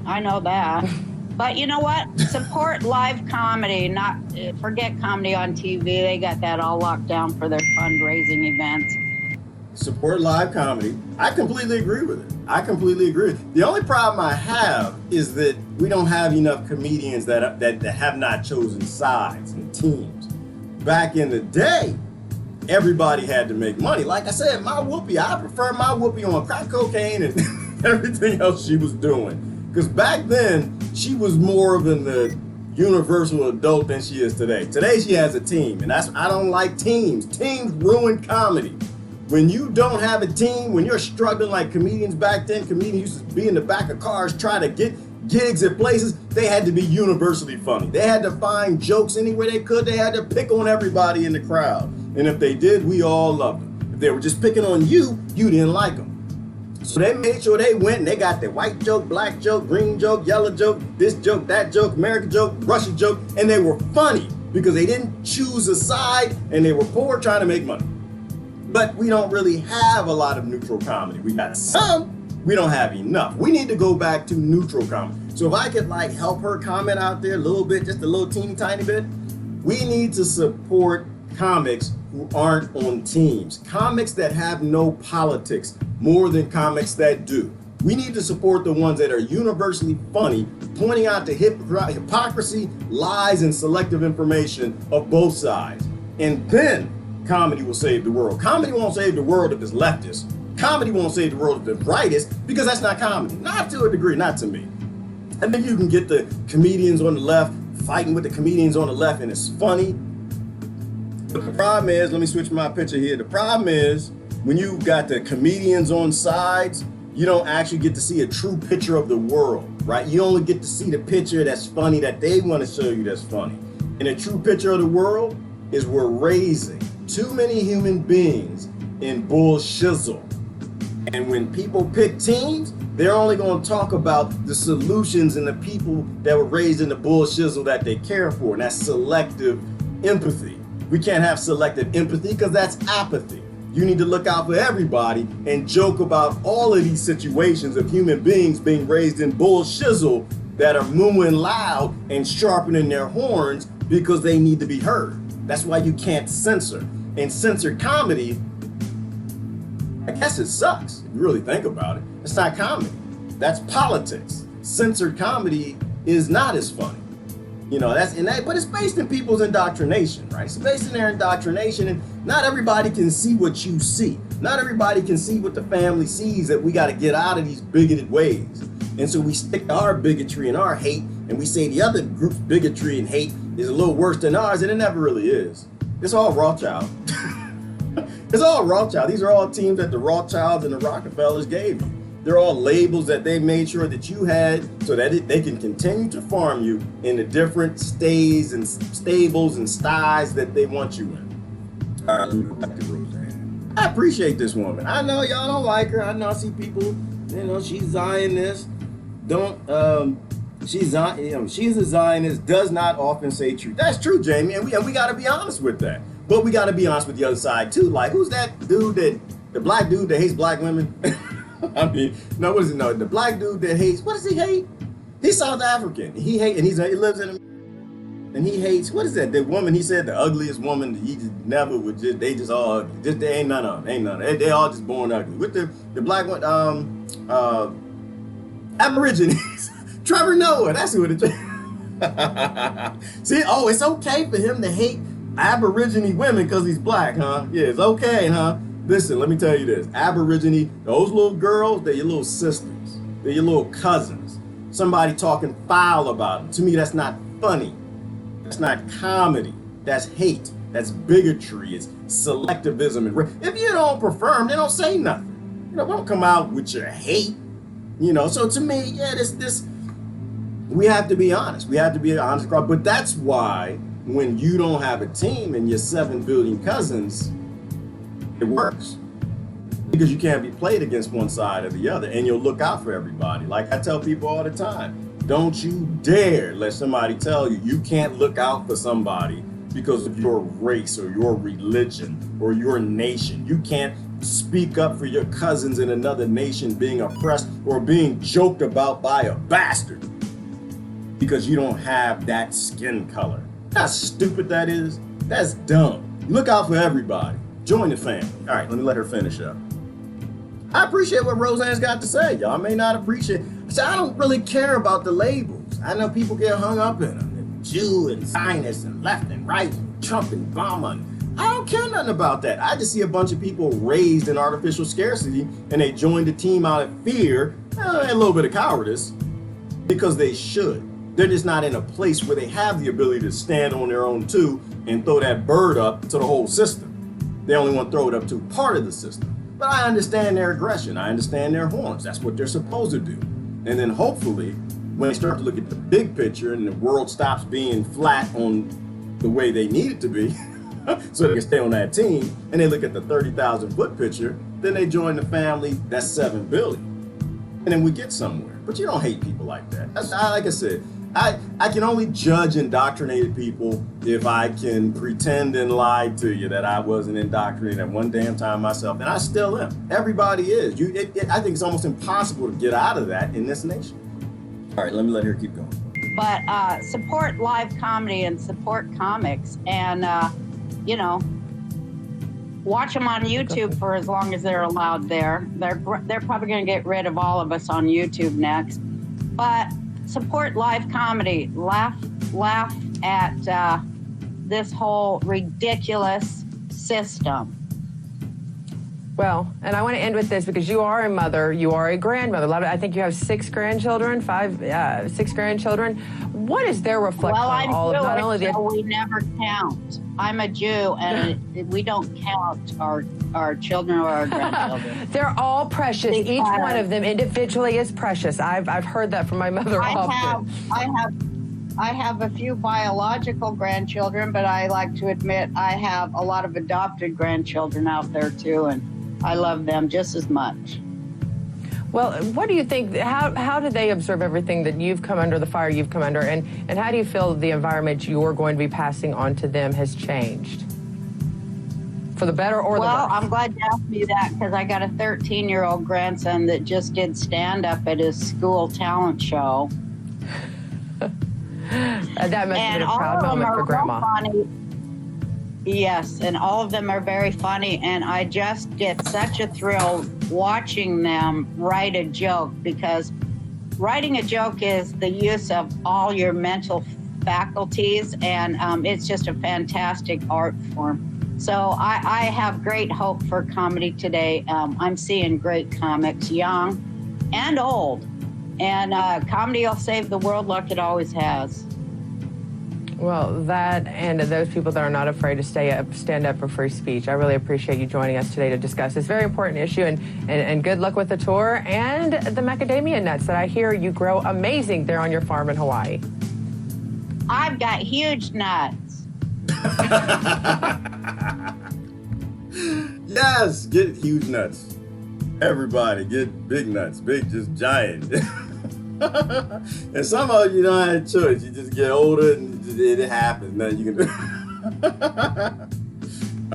I know that. But you know what? Support live comedy, not forget comedy on TV. They got that all locked down for their fundraising events. Support live comedy. I completely agree with it. The only problem I have is that we don't have enough comedians that have not chosen sides and teams. Back in the day, everybody had to make money. Like I said, I prefer my whoopee on crack cocaine and everything else she was doing. Because back then, she was more of the universal adult than she is today. Today, she has a team, and I don't like teams. Teams ruin comedy. When you don't have a team, when you're struggling like comedians back then, comedians used to be in the back of cars trying to get gigs at places, they had to be universally funny. They had to find jokes anywhere they could. They had to pick on everybody in the crowd. And if they did, we all loved them. If they were just picking on you, you didn't like them. So they made sure they went and they got the white joke, black joke, green joke, yellow joke, this joke, that joke, American joke, Russian joke, and they were funny because they didn't choose a side and they were poor trying to make money. But we don't really have a lot of neutral comedy. We got some, we don't have enough. We need to go back to neutral comedy. So if I could help her comment out there a little bit, just a little teeny tiny bit, we need to support comics who aren't on teams. Comics that have no politics more than comics that do. We need to support the ones that are universally funny, pointing out the hypocrisy, lies, and selective information of both sides. And then comedy will save the world. Comedy won't save the world if it's leftist. Comedy won't save the world if it's rightist, because that's not comedy. Not to a degree, not to me. And then you can get the comedians on the left fighting with the comedians on the left, and it's funny. But the problem is, let me switch my picture here. The problem is, when you got the comedians on sides, you don't actually get to see a true picture of the world, right? You only get to see the picture that's funny that they want to show you that's funny. And a true picture of the world is we're raising too many human beings in bull shizzle. And when people pick teams, they're only going to talk about the solutions and the people that were raised in the bull shizzle that they care for. And that's selective empathy. We can't have selective empathy because that's apathy. You need to look out for everybody and joke about all of these situations of human beings being raised in bull shizzle that are mooing loud and sharpening their horns because they need to be heard. That's why you can't censor. And censored comedy, I guess it sucks if you really think about it. It's not comedy. That's politics. Censored comedy is not as funny. You know, but it's based in people's indoctrination, right? It's based in their indoctrination, and not everybody can see what you see. Not everybody can see what the family sees, that we got to get out of these bigoted ways. And so we stick to our bigotry and our hate, and we say the other group's bigotry and hate is a little worse than ours, and it never really is. It's all Rothschild. It's all Rothschild. These are all teams that the Rothschilds and the Rockefellers gave you. They're all labels that they made sure that you had so that they can continue to farm you in the different stays and stables and styes that they want you in. All right, let me go back to Roseanne. I appreciate this woman. I know y'all don't like her. I know I see people, you know, she's Zionist. She's a Zionist, does not often say truth. That's true, Jamie, and we got to be honest with that. But we got to be honest with the other side too. Like, who's that dude the black dude that hates black women? I mean, no, what is it? No, the black dude that hates, what does he hate? He's South African. He lives in and he hates, what is that? The woman, he said the ugliest woman, he just never would they just all ugly. Just, they ain't none of them. They all just born ugly. With the black one, Aborigines. Trevor Noah, that's who it is. See, it's okay for him to hate Aborigine women because he's black, huh? Yeah, it's okay, huh? Listen, let me tell you this. Aborigine, those little girls, they're your little sisters. They're your little cousins. Somebody talking foul about them. To me, that's not funny. That's not comedy. That's hate. That's bigotry. It's selectivism. And if you don't prefer them, then don't say nothing. You know, don't come out with your hate. You know, so to me, yeah, this we have to be honest. We have to be an honest crowd. But that's why when you don't have a team and you're 7 billion cousins, it works. Because you can't be played against one side or the other, and you'll look out for everybody. Like I tell people all the time, don't you dare let somebody tell you can't look out for somebody because of your race or your religion or your nation. You can't speak up for your cousins in another nation being oppressed or being joked about by a bastard because you don't have that skin color. How stupid that is. That's dumb. Look out for everybody. Join the family. All right, let me let her finish up. I appreciate what Roseanne's got to say. Y'all may not appreciate. So I don't really care about the labels. I know people get hung up in them. Jew and Zionist and left and right, and Trump and Obama. And I don't care nothing about that. I just see a bunch of people raised in artificial scarcity and they joined the team out of fear and a little bit of cowardice because they should. They're just not in a place where they have the ability to stand on their own too and throw that bird up to the whole system. They only want to throw it up to part of the system. But I understand their aggression. I understand their horns. That's what they're supposed to do. And then hopefully, when they start to look at the big picture and the world stops being flat on the way they need it to be, so they can stay on that team, and they look at the 30,000 foot picture, then they join the family, that's 7 billion. And then we get somewhere. But you don't hate people like that. Like I said, I can only judge indoctrinated people if I can pretend and lie to you that I wasn't indoctrinated at one damn time myself, and I still am. Everybody is. I think it's almost impossible to get out of that in this nation. All right, let me let her keep going. But support live comedy and support comics, and watch them on YouTube for as long as they're allowed there. They're probably going to get rid of all of us on YouTube next, but support live comedy. Laugh at this whole ridiculous system. Well, and I want to end with this because you are a mother, you are a grandmother. I think you have 6 grandchildren, 6 grandchildren. What is their reflection on all of not only the... So we never count. I'm a Jew, and we don't count our children or our grandchildren. They're all precious. Each one of them individually is precious. I've heard that from my mother often. I have a few biological grandchildren, but I like to admit I have a lot of adopted grandchildren out there too, and I love them just as much. Well, what do you think, how do they observe everything that you've come under, the fire you've come under, and how do you feel the environment you're going to be passing on to them has changed? For the better or the worse? Well, I'm glad you asked me that because I got a 13-year-old grandson that just did stand-up at his school talent show. That must have been a proud moment for Grandma. Funny. Yes, and all of them are very funny, and I just get such a thrill watching them write a joke, because writing a joke is the use of all your mental faculties, and it's just a fantastic art form. So I have great hope for comedy today. I'm seeing great comics, young and old, and comedy will save the world like it always has. Well, that and those people that are not afraid to stand up for free speech. I really appreciate you joining us today to discuss this very important issue, and good luck with the tour and the macadamia nuts that I hear you grow amazing there on your farm in Hawaii. I've got huge nuts. Yes, get huge nuts. Everybody get big nuts, big, just giant. And somehow you don't have a choice. You just get older and it happens. Nothing you can do.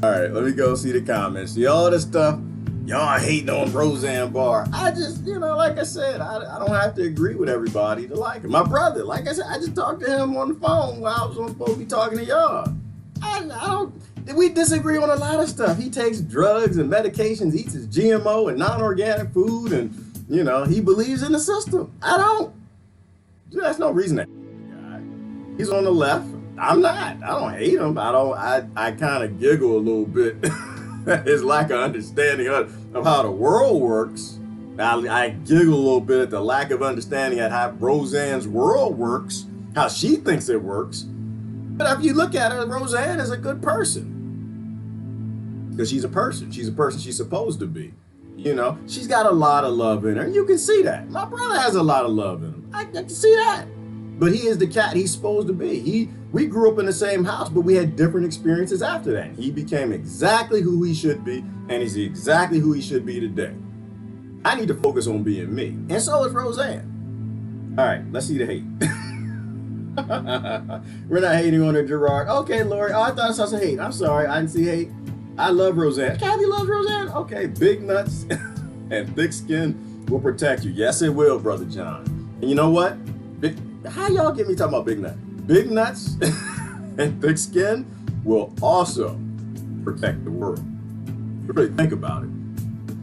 All right, let me go see the comments. See all this stuff. Y'all hating on Roseanne Barr. I just, like I said, I don't have to agree with everybody to like him. My brother, like I said, I just talked to him on the phone while I was supposed to be talking to y'all. We disagree on a lot of stuff. He takes drugs and medications, eats his GMO and non-organic food, and he believes in the system. I don't. That's no reason to hate the guy. He's on the left. I'm not. I don't hate him. I kind of giggle a little bit at his lack of understanding of how the world works. I giggle a little bit at the lack of understanding at how Roseanne's world works, how she thinks it works. But if you look at her, Roseanne is a good person. Because she's a person. She's a person she's supposed to be. She's got a lot of love in her. You can see that. My brother has a lot of love in him. I can see that. But he is the cat he's supposed to be. We grew up in the same house, but we had different experiences after that. He became exactly who he should be, and he's exactly who he should be today. I need to focus on being me. And so is Roseanne. All right, let's see the hate. We're not hating on her, Gerard. Okay, Lori. Oh, I thought I saw some hate. I'm sorry. I didn't see hate. I love Roseanne. Kathy loves Roseanne? Okay, big nuts and thick skin will protect you. Yes, it will, Brother John. And you know what? How y'all get me talking about big nuts? Big nuts and thick skin will also protect the world. You really think about it.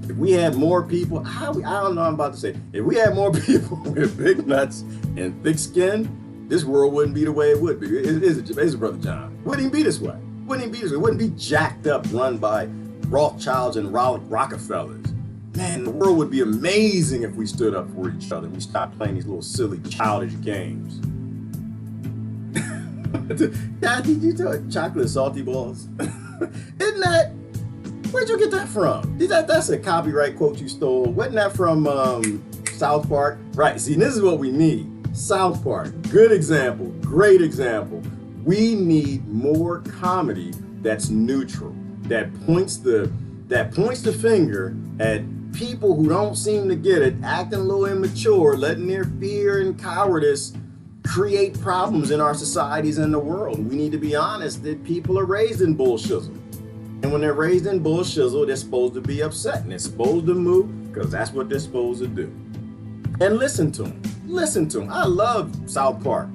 If we had more people, I don't know what I'm about to say. If we had more people with big nuts and thick skin, this world wouldn't be the way it would be. Is it, Brother John? Wouldn't even be this way. It wouldn't be jacked up, run by Rothschilds and Rockefellers. Man, the world would be amazing if we stood up for each other and we stopped playing these little silly, childish games. Dad, did you tell chocolate salty balls? Isn't that? Where'd you get that from? That's a copyright quote you stole. Wasn't that from South Park? Right. See, this is what we need. South Park. Good example. Great example. We need more comedy that's neutral, that points the finger at people who don't seem to get it, acting a little immature, letting their fear and cowardice create problems in our societies and the world. We need to be honest that people are raised in bullshizzle. And when they're raised in bullshizzle, they're supposed to be upset and they're supposed to move because that's what they're supposed to do. And listen to them. Listen to them. I love South Park.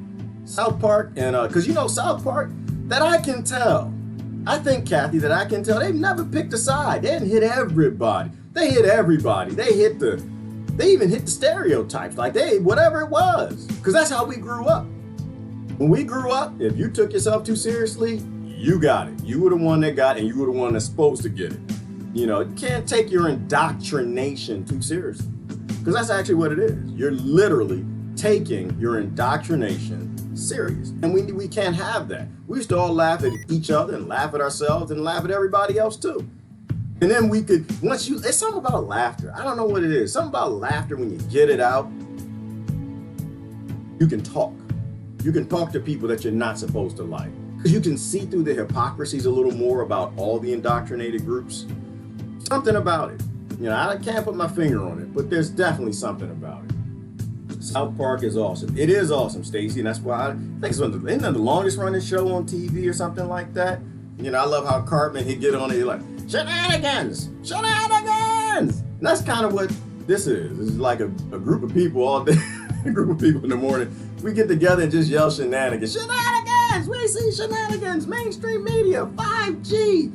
South Park, and because South Park, that I can tell. I think, Kathy, that I can tell they've never picked a side. They didn't hit everybody. They hit everybody. They even hit the stereotypes, like whatever it was. Because that's how we grew up. When we grew up, if you took yourself too seriously, you got it. You were the one that got it, and you were the one that's supposed to get it. You can't take your indoctrination too seriously. Because that's actually what it is. You're literally taking your indoctrination serious. And we can't have that. We used to all laugh at each other and laugh at ourselves and laugh at everybody else too. And then it's something about laughter. I don't know what it is. Something about laughter when you get it out. You can talk. You can talk to people that you're not supposed to like. Because you can see through the hypocrisies a little more about all the indoctrinated groups. Something about it. I can't put my finger on it, but there's definitely something about it. South Park is awesome. It is awesome, Stacey, and that's why I think it's isn't it the longest running show on TV or something like that? I love how Cartman, he'd get on it, he'd like, shenanigans! Shenanigans! And that's kind of what this is. This is like a group of people all day, a group of people in the morning. We get together and just yell shenanigans. Shenanigans! We see shenanigans! Mainstream media, 5G,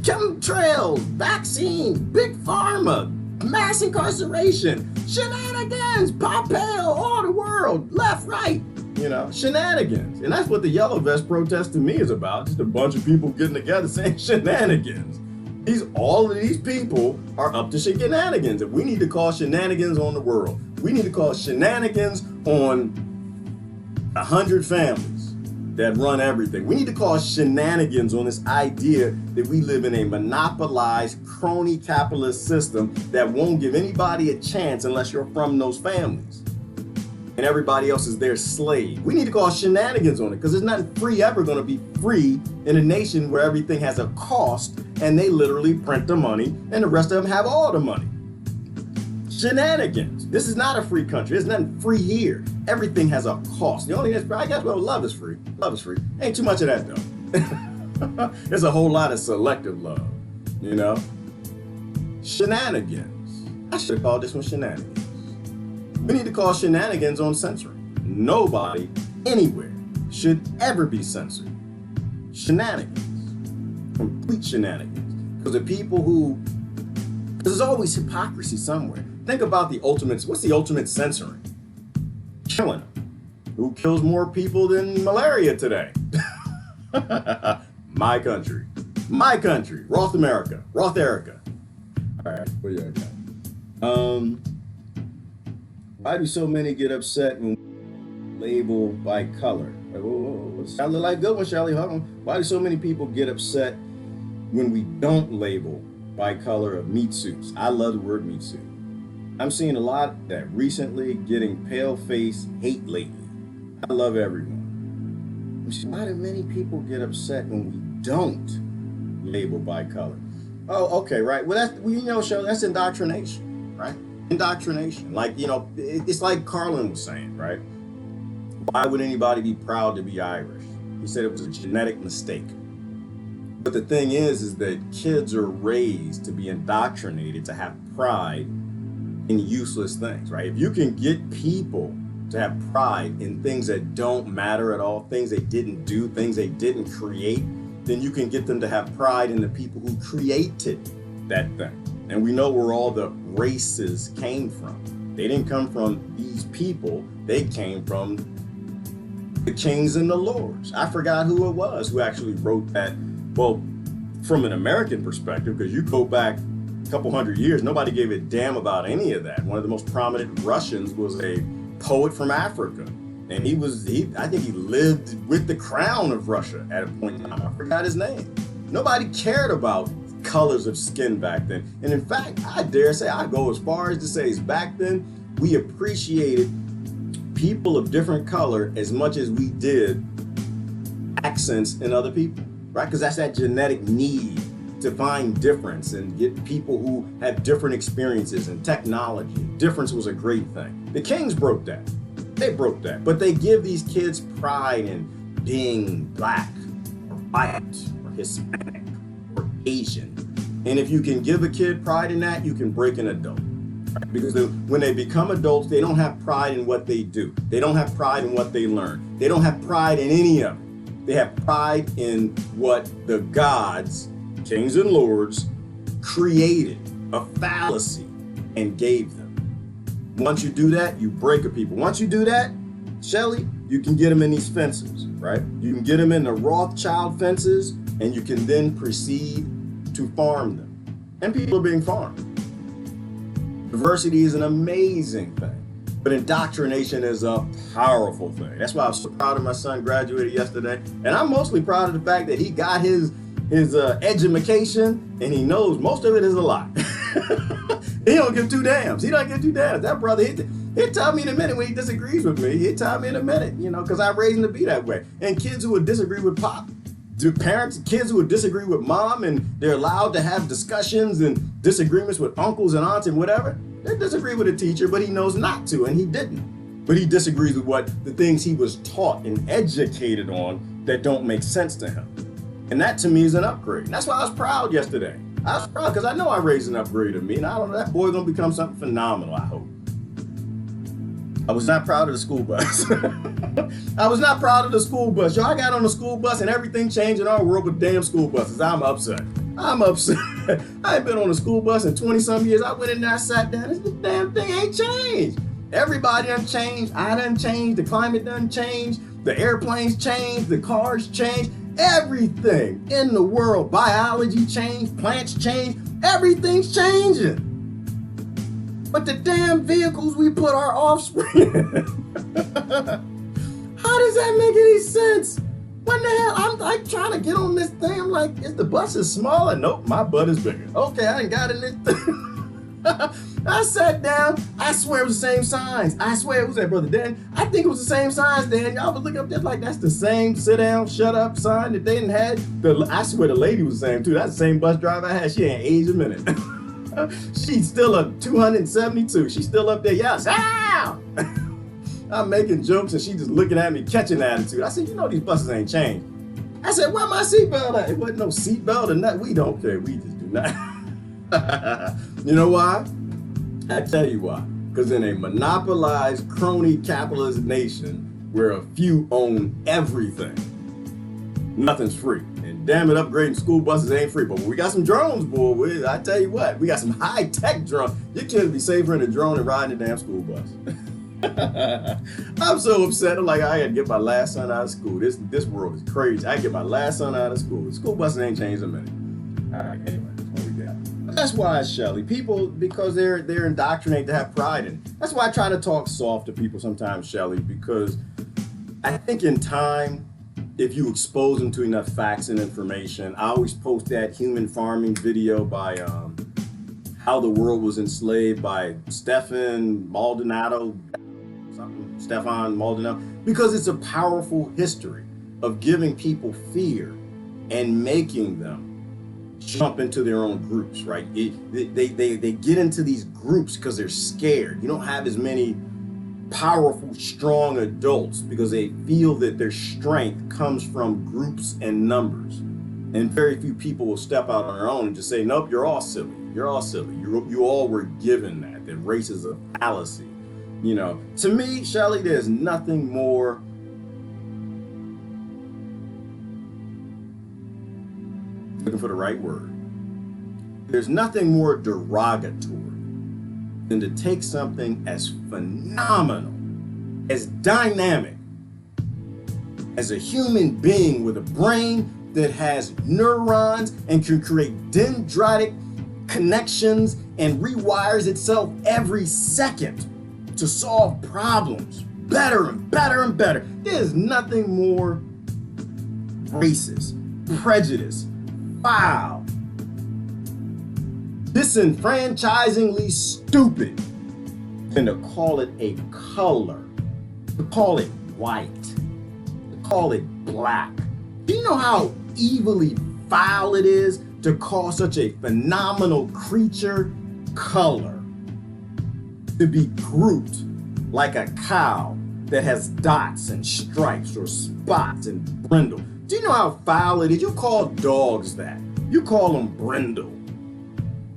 chemtrails, vaccine, big pharma, mass incarceration, shenanigans, Pompeo, all the world, left, right. Shenanigans. And that's what the yellow vest protest to me is about. Just a bunch of people getting together saying shenanigans. All of these people are up to shenanigans, and we need to call shenanigans on the world. We need to call shenanigans on 100 families that run everything. We need to call shenanigans on this idea that we live in a monopolized, crony capitalist system that won't give anybody a chance unless you're from those families. And everybody else is their slave. We need to call shenanigans on it, because there's nothing free ever going to be free in a nation where everything has a cost and they literally print the money and the rest of them have all the money. Shenanigans. This is not a free country. There's nothing free here. Everything has a cost. The only thing I guess, well, love is free. Love is free. Ain't too much of that though. There's a whole lot of selective love, Shenanigans. I should have called this one shenanigans. We need to call shenanigans on censoring. Nobody, anywhere, should ever be censored. Shenanigans. Complete shenanigans. Because there's always hypocrisy somewhere. Think about what's the ultimate censoring? Killing them. Who kills more people than malaria today? My country. My country. Roth America. Roth Erica. All right, what do you got? Why do so many get upset when labeled by color? I look like good one, Shelly. Hold on. Why do so many people get upset when we don't label by color of meat suits? I love the word meat suit. I'm seeing a lot of that recently, getting pale face hate lately. I love everyone. Why do many people get upset when we don't label by color? Oh, okay, right. Well, Shelly, that's indoctrination, right? Indoctrination. It's like Carlin was saying, right? Why would anybody be proud to be Irish? He said it was a genetic mistake. But the thing is that kids are raised to be indoctrinated, to have pride in useless things, right? If you can get people to have pride in things that don't matter at all, things they didn't do, things they didn't create, then you can get them to have pride in the people who created that thing. And we know where all the races came from. They didn't come from these people. They came from the kings and the lords. I forgot who it was who actually wrote that. Well, from an American perspective, because you go back a couple hundred years, nobody gave a damn about any of that. One of the most prominent Russians was a poet from Africa. And I think he lived with the crown of Russia at a point in time. I forgot his name. Nobody cared about colors of skin back then. And in fact, I dare say, I go as far as to say, back then, we appreciated people of different color as much as we did accents in other people, right? Because that's that genetic need to find difference and get people who have different experiences and technology. Difference was a great thing. The Kings broke that. They broke that. But they give these kids pride in being black or white or Hispanic or Asian. And if you can give a kid pride in that, you can break an adult. Right? Because when they become adults, they don't have pride in what they do. They don't have pride in what they learn. They don't have pride in any of it. They have pride in what the gods, kings and lords, created, a fallacy, and gave them. Once you do that, you break a people. Once you do that, Shelly, you can get them in these fences, right? You can get them in the Rothschild fences, and you can then proceed to farm them. And people are being farmed. Diversity is an amazing thing, but indoctrination is a powerful thing. That's why I was so proud of my son graduated yesterday. And I'm mostly proud of the fact that he got his education, and he knows most of it is a lie. He don't give two damns. He don't give two damns. That brother, he'll tell me in a minute when he disagrees with me. He'll tell me in a minute, because I raised him to be that way. And kids who would disagree with pop, kids who would disagree with mom, and they're allowed to have discussions and disagreements with uncles and aunts and whatever. They disagree with a teacher, but he knows not to, and he didn't. But he disagrees with the things he was taught and educated on that don't make sense to him. And that to me is an upgrade. And that's why I was proud yesterday. I was proud because I know I raised an upgrade of me, and I don't know, that boy gonna become something phenomenal, I hope. I was not proud of the school bus. I was not proud of the school bus. Yo, I got on the school bus and everything changed in our world with damn school buses. I'm upset. I ain't been on a school bus in 20 some years. I went in there, I sat down. This damn thing ain't changed. Everybody done changed. I done changed. The climate done changed. The airplanes changed. The cars changed. Everything in the world, biology changed, plants changed. Everything's changing. But the damn vehicles we put our offspring in. How does that make any sense? What the hell? I'm like trying to get on this thing. I'm like, is the bus is smaller? Nope, my butt is bigger. Okay, I done got in this thing. I sat down. I swear it was the same signs. I swear it was that, Brother Dan. I think it was the same signs, Dan. Y'all was looking up there like that's the same sit down, shut up sign that they didn't had. I swear the lady was the same too. That's the same bus driver I had. She ain't aged a minute. She's still a 272. She's still up there. Yes. Ow! I'm making jokes and she just looking at me, catching attitude. I said, you know these buses ain't changed. I said, where my seatbelt at? It wasn't no seatbelt or nothing. We don't care. We just do not. You know why? I tell you why. Because in a monopolized, crony capitalist nation where a few own everything, nothing's free. And damn it, upgrading school buses ain't free. But when we got some drones, boy, I tell you what, we got some high-tech drones. Your kids be safer in a drone than riding a damn school bus. I'm so upset. I'm like, I gotta get my last son out of school. This world is crazy. I get my last son out of school. The school buses ain't changed a minute. All right, anyway, that's what we got. But that's why, Shelly, people, because they're indoctrinated to have pride in it. That's why I try to talk soft to people sometimes, Shelly, because I think in time, if you expose them to enough facts and information, I always post that human farming video by How the World Was Enslaved by Stefan Maldonado, because it's a powerful history of giving people fear and making them jump into their own groups, right? They get into these groups because they're scared. You don't have as many powerful, strong adults because they feel that their strength comes from groups and numbers. And very few people will step out on their own and just say, nope, you're all silly. You're all silly. You all were given that race is a fallacy. You know, to me, Shelly, there's nothing more looking for the right word. There's nothing more derogatory than to take something as phenomenal, as dynamic, as a human being with a brain that has neurons and can create dendritic connections and rewires itself every second to solve problems better and better and better. There's nothing more racist, prejudiced, foul, disenfranchisingly stupid than to call it a color, to call it white, to call it black. Do you know how evilly foul it is to call such a phenomenal creature color? To be grouped like a cow that has dots and stripes or spots and brindle. Do you know how foul it is? You call dogs that. You call them brindle.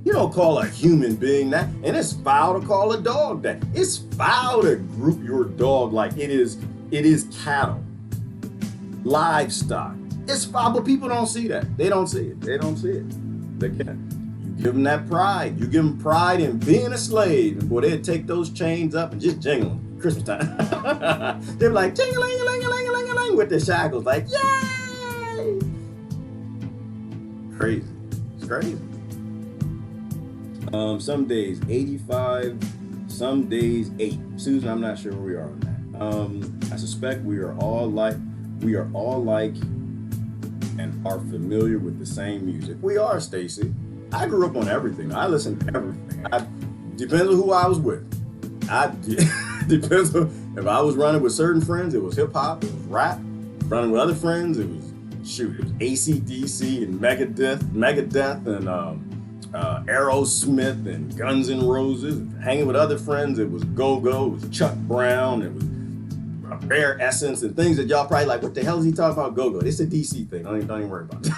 You don't call a human being that. And it's foul to call a dog that. It's foul to group your dog like it is cattle, livestock. It's foul, but people don't see that. They don't see it. They don't see it. Again, you give them that pride. You give them pride in being a slave. And boy, they'd take those chains up and just jingle them. Christmas time. They're like, jing-a-ling-a-ling-a-ling-a-ling with their shackles. Like, yay! Crazy. It's crazy. Some days 85, some days 8. Susan, I'm not sure where we are on that. I suspect we are all like and are familiar with the same music. We are, Stacy. I grew up on everything. I listened to everything. Depends on who I was with. Depends on if I was running with certain friends, it was hip hop, it was rap. Running with other friends, it was AC/DC and Megadeth and Aerosmith and Guns N' Roses. Hanging with other friends, it was Go-Go, it was Chuck Brown, it was Rare Essence and things that y'all probably like, what the hell is he talking about? Go-Go. It's a DC thing. Don't even worry about it.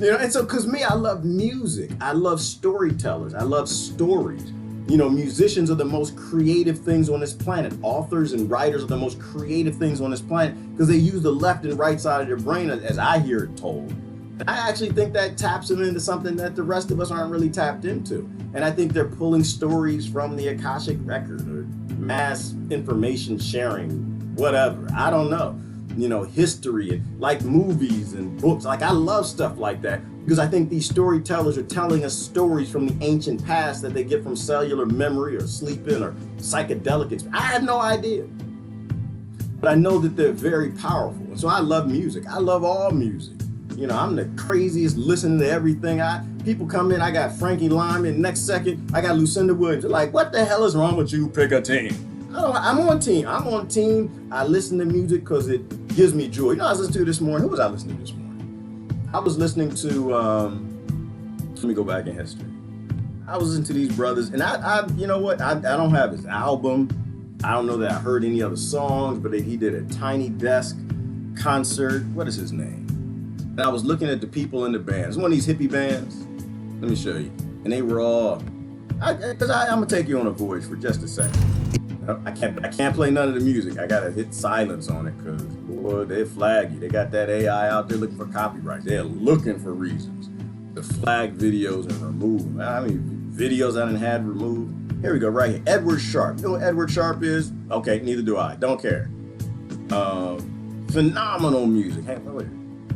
You know, and so because me, I love music. I love storytellers. I love stories. You know, musicians are the most creative things on this planet. Authors and writers are the most creative things on this planet because they use the left and right side of their brain, as I hear it told, I actually think that taps them into something that the rest of us aren't really tapped into. And I think they're pulling stories from the Akashic record or mass information sharing, whatever. I don't know. You know, history and like movies and books. Like I love stuff like that because I think these storytellers are telling us stories from the ancient past that they get from cellular memory or sleeping or psychedelic experience. I have no idea. But I know that they're very powerful. And so I love music. I love all music. You know, I'm the craziest listening to everything. People come in, I got Frankie Lyman, next second, I got Lucinda Williams. They're like, what the hell is wrong with you? Pick a team. I'm on team. I listen to music because it gives me joy. You know, I was listening to this morning. Who was I listening to this morning? I was listening to, let me go back in history. I was listening to these brothers, and I you know what? I don't have his album. I don't know that I heard any other songs, but he did a Tiny Desk concert. What is his name? And I was looking at the people in the band. It's one of these hippie bands. Let me show you. And they were all, I'm gonna take you on a voyage for just a second. I can't play none of the music. I gotta hit silence on it because boy, they flag you. They got that AI out there looking for copyrights. They're looking for reasons to flag videos and remove them. I mean, videos I done had removed. Here we go, right here. Edward Sharpe. You know what Edward Sharpe is? Okay, neither do I. Don't care. Phenomenal music. Hey, wait.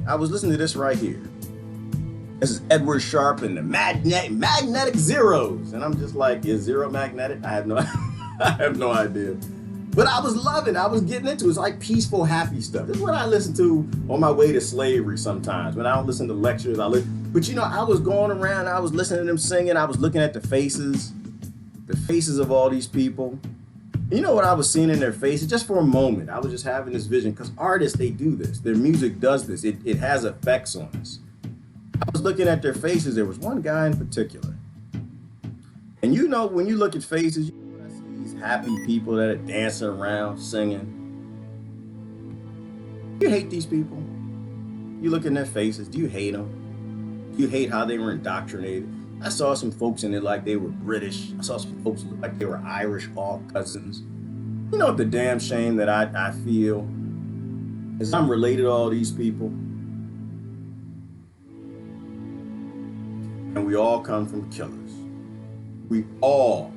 I was listening to this right here. This is Edward Sharpe and the Magnetic Zeros. And I'm just like, is zero magnetic? I have no idea. But I was loving it. I was getting into it. It's like peaceful, happy stuff. This is what I listen to on my way to slavery sometimes. When I don't listen to lectures, but you know, I was going around, I was listening to them singing, I was looking at the faces of all these people. You know what I was seeing in their faces? Just for a moment, I was just having this vision because artists, they do this. Their music does this. It has effects on us. I was looking at their faces. There was one guy in particular. And you know, when you look at faces, you see these happy people that are dancing around, singing. You hate these people. You look in their faces. Do you hate them? Do you hate how they were indoctrinated? I saw some folks in it like they were British. I saw some folks look like they were Irish, all cousins. You know what the damn shame that I feel is I'm related to all these people. And we all come from killers. We all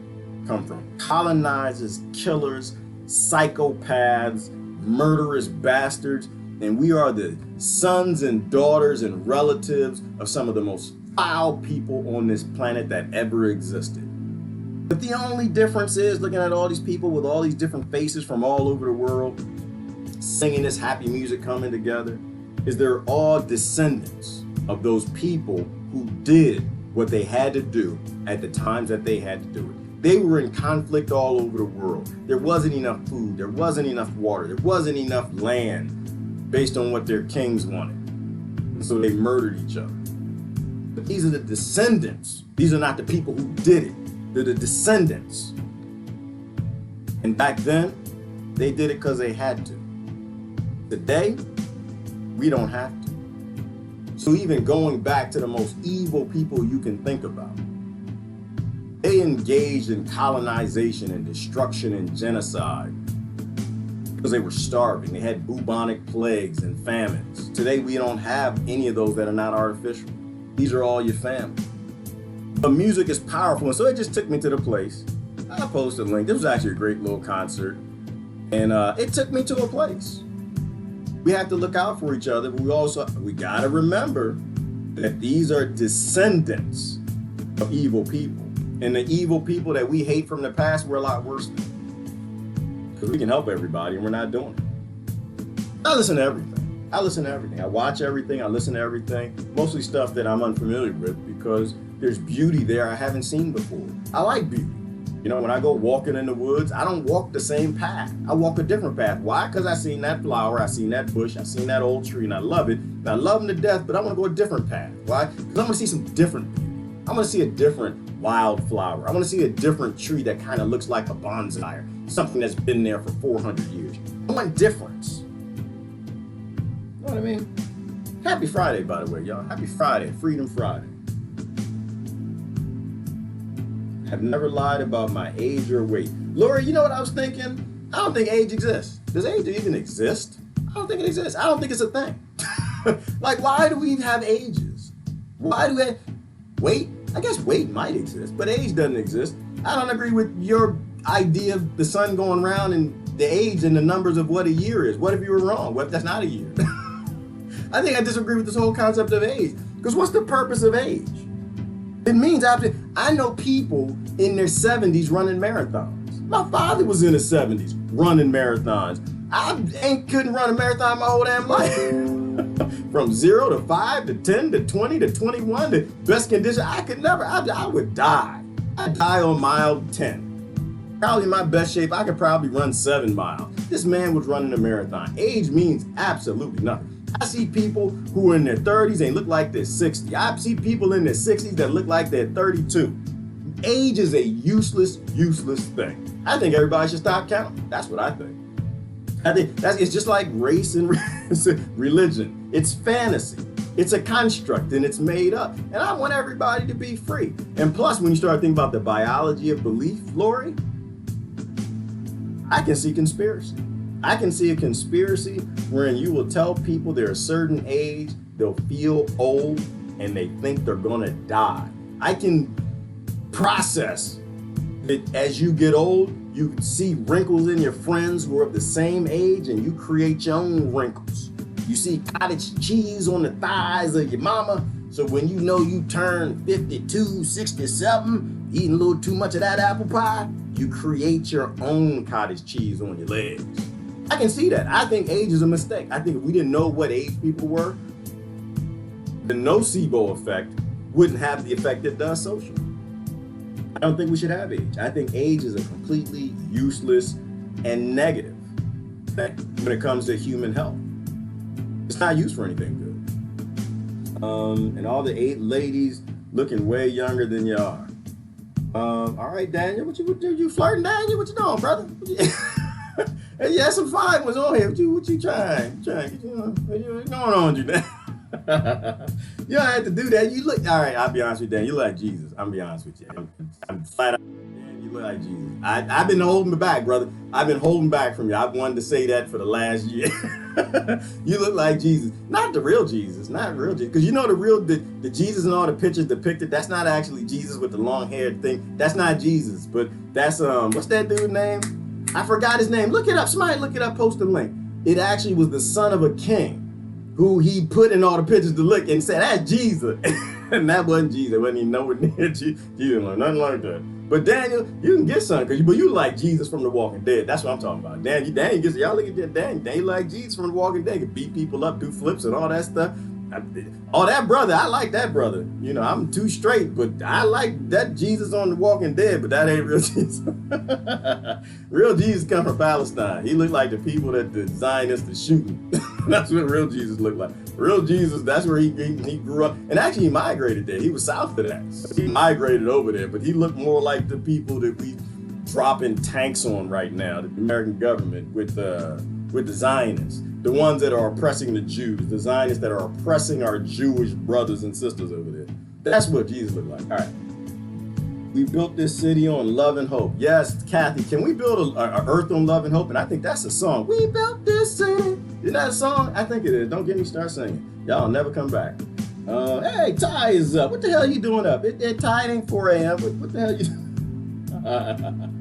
come from colonizers, killers, psychopaths, murderous bastards. And we are the sons and daughters and relatives of some of the most foul people on this planet that ever existed. But the only difference is looking at all these people with all these different faces from all over the world, singing this happy music coming together, is they're all descendants of those people who did what they had to do at the times that they had to do it. They were in conflict all over the world. There wasn't enough food, there wasn't enough water, there wasn't enough land based on what their kings wanted. And so they murdered each other. But these are the descendants. These are not the people who did it. They're the descendants. And back then, they did it because they had to. Today, we don't have to. So even going back to the most evil people you can think about, they engaged in colonization and destruction and genocide because they were starving. They had bubonic plagues and famines. Today, we don't have any of those that are not artificial. These are all your family. But music is powerful, and so it just took me to the place. I posted a link. This was actually a great little concert, and it took me to a place. We have to look out for each other, but we gotta remember that these are descendants of evil people, and the evil people that we hate from the past were a lot worse than, because we can help everybody, and we're not doing it. I listen to everything. I watch everything. I listen to everything. Mostly stuff that I'm unfamiliar with because there's beauty there I haven't seen before. I like beauty. You know, when I go walking in the woods, I don't walk the same path. I walk a different path. Why? Because I seen that flower, I seen that bush, I seen that old tree, and I love it. And I love them to death, but I want to go a different path. Why? Because I want to see some different beauty. I want to see a different wildflower. I want to see a different tree that kind of looks like a bonsai or something that's been there for 400 years. I want difference. You know what I mean? Happy Friday, by the way, y'all. Happy Friday, Freedom Friday. I've never lied about my age or weight. Lori, you know what I was thinking? I don't think age exists. Does age even exist? I don't think it exists. I don't think it's a thing. Like, why do we have ages? Why do we weight? I guess weight might exist, but age doesn't exist. I don't agree with your idea of the sun going around and the age and the numbers of what a year is. What if you were wrong? What if that's not a year? I think I disagree with this whole concept of age. Because what's the purpose of age? It means I know people in their 70s running marathons. My father was in his 70s running marathons. I couldn't run a marathon my whole damn life. From 0 to 5 to 10 to 20 to 21 to best condition. I could never, I would die. I'd die on mile 10. Probably in my best shape, I could probably run 7 miles. This man was running a marathon. Age means absolutely nothing. I see people who are in their 30s and look like they're 60. I see people in their 60s that look like they're 32. Age is a useless thing. I think everybody should stop counting. That's what I think. I think it's just like race and religion. It's fantasy. It's a construct and it's made up. And I want everybody to be free. And plus, when you start thinking about the biology of belief, Lori, I can see conspiracy. I can see a conspiracy wherein you will tell people they're a certain age, they'll feel old, and they think they're gonna die. I can process that as you get old, you see wrinkles in your friends who are of the same age, and you create your own wrinkles. You see cottage cheese on the thighs of your mama, so when you know you turn 52, 67, eating a little too much of that apple pie, you create your own cottage cheese on your legs. I can see that. I think age is a mistake. I think if we didn't know what age people were, the nocebo effect wouldn't have the effect it does socially. I don't think we should have age. I think age is a completely useless and negative effect when it comes to human health. It's not used for anything good. And all the 8 ladies looking way younger than you are. All right, Daniel, what you flirting, Daniel? What you doing, brother? Hey, yeah, some fine ones on here. What you trying? What's going on with you, Dan? You don't have to do that. You look, all right, I'll be honest with you, Dan. You look like Jesus. I'm be honest with you. I'm flat out. Dan, you look like Jesus. I've been holding back, brother. I've been holding back from you. I've wanted to say that for the last year. You look like Jesus. Not the real Jesus. Not real Jesus. Because you know the Jesus in all the pictures depicted, that's not actually Jesus with the long hair thing. That's not Jesus. But that's, what's that dude's name? I forgot his name. Look it up. Somebody look it up, post a link. It actually was the son of a king who he put in all the pictures to look and said, that's Jesus. And that wasn't Jesus. It wasn't even nowhere near Jesus. Jesus learned nothing like that. But Daniel, you can get some, but you like Jesus from The Walking Dead. That's what I'm talking about. Daniel gets, y'all look at that Daniel like Jesus from The Walking Dead. He can beat people up, do flips and all that stuff. Oh, that brother, I like that brother. You know, I'm too straight, but I like that Jesus on The Walking Dead, but that ain't real Jesus. Real Jesus come from Palestine. He looked like the people that the Zionists are shooting. That's what real Jesus looked like. Real Jesus, that's where he grew up. And actually he migrated there. He was south of that. So he migrated over there, but he looked more like the people that we dropping tanks on right now, the American government with the Zionists. The ones that are oppressing the Jews, the Zionists that are oppressing our Jewish brothers and sisters over there. That's what Jesus looked like. All right. We built this city on love and hope. Yes, Kathy, can we build a earth on love and hope? And I think that's a song. We built this city. Isn't that a song? I think it is. Don't get me started singing. Y'all never come back. Hey, Ty is up. What the hell are you doing up? Ty, it ain't 4 a.m. What the hell you doing?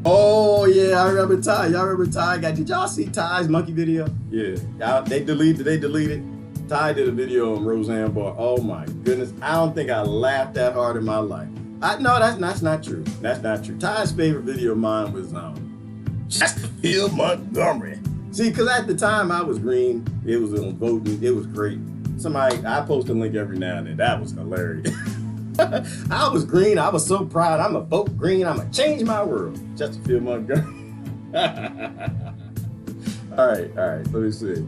Oh yeah, I remember Ty. Y'all remember Ty? Did y'all see Ty's monkey video? Yeah. They deleted. Ty did a video on Roseanne Barr. Oh my goodness. I don't think I laughed that hard in my life. No, that's not true. That's not true. Ty's favorite video of mine was Chesterfield, Montgomery. See, because at the time I was green. It was on voting. It was great. I post a link every now and then. That was hilarious. I was green. I was so proud. I'm a vote green. I'm going to change my world. Chesterfield, Montgomery. All right. Let me see.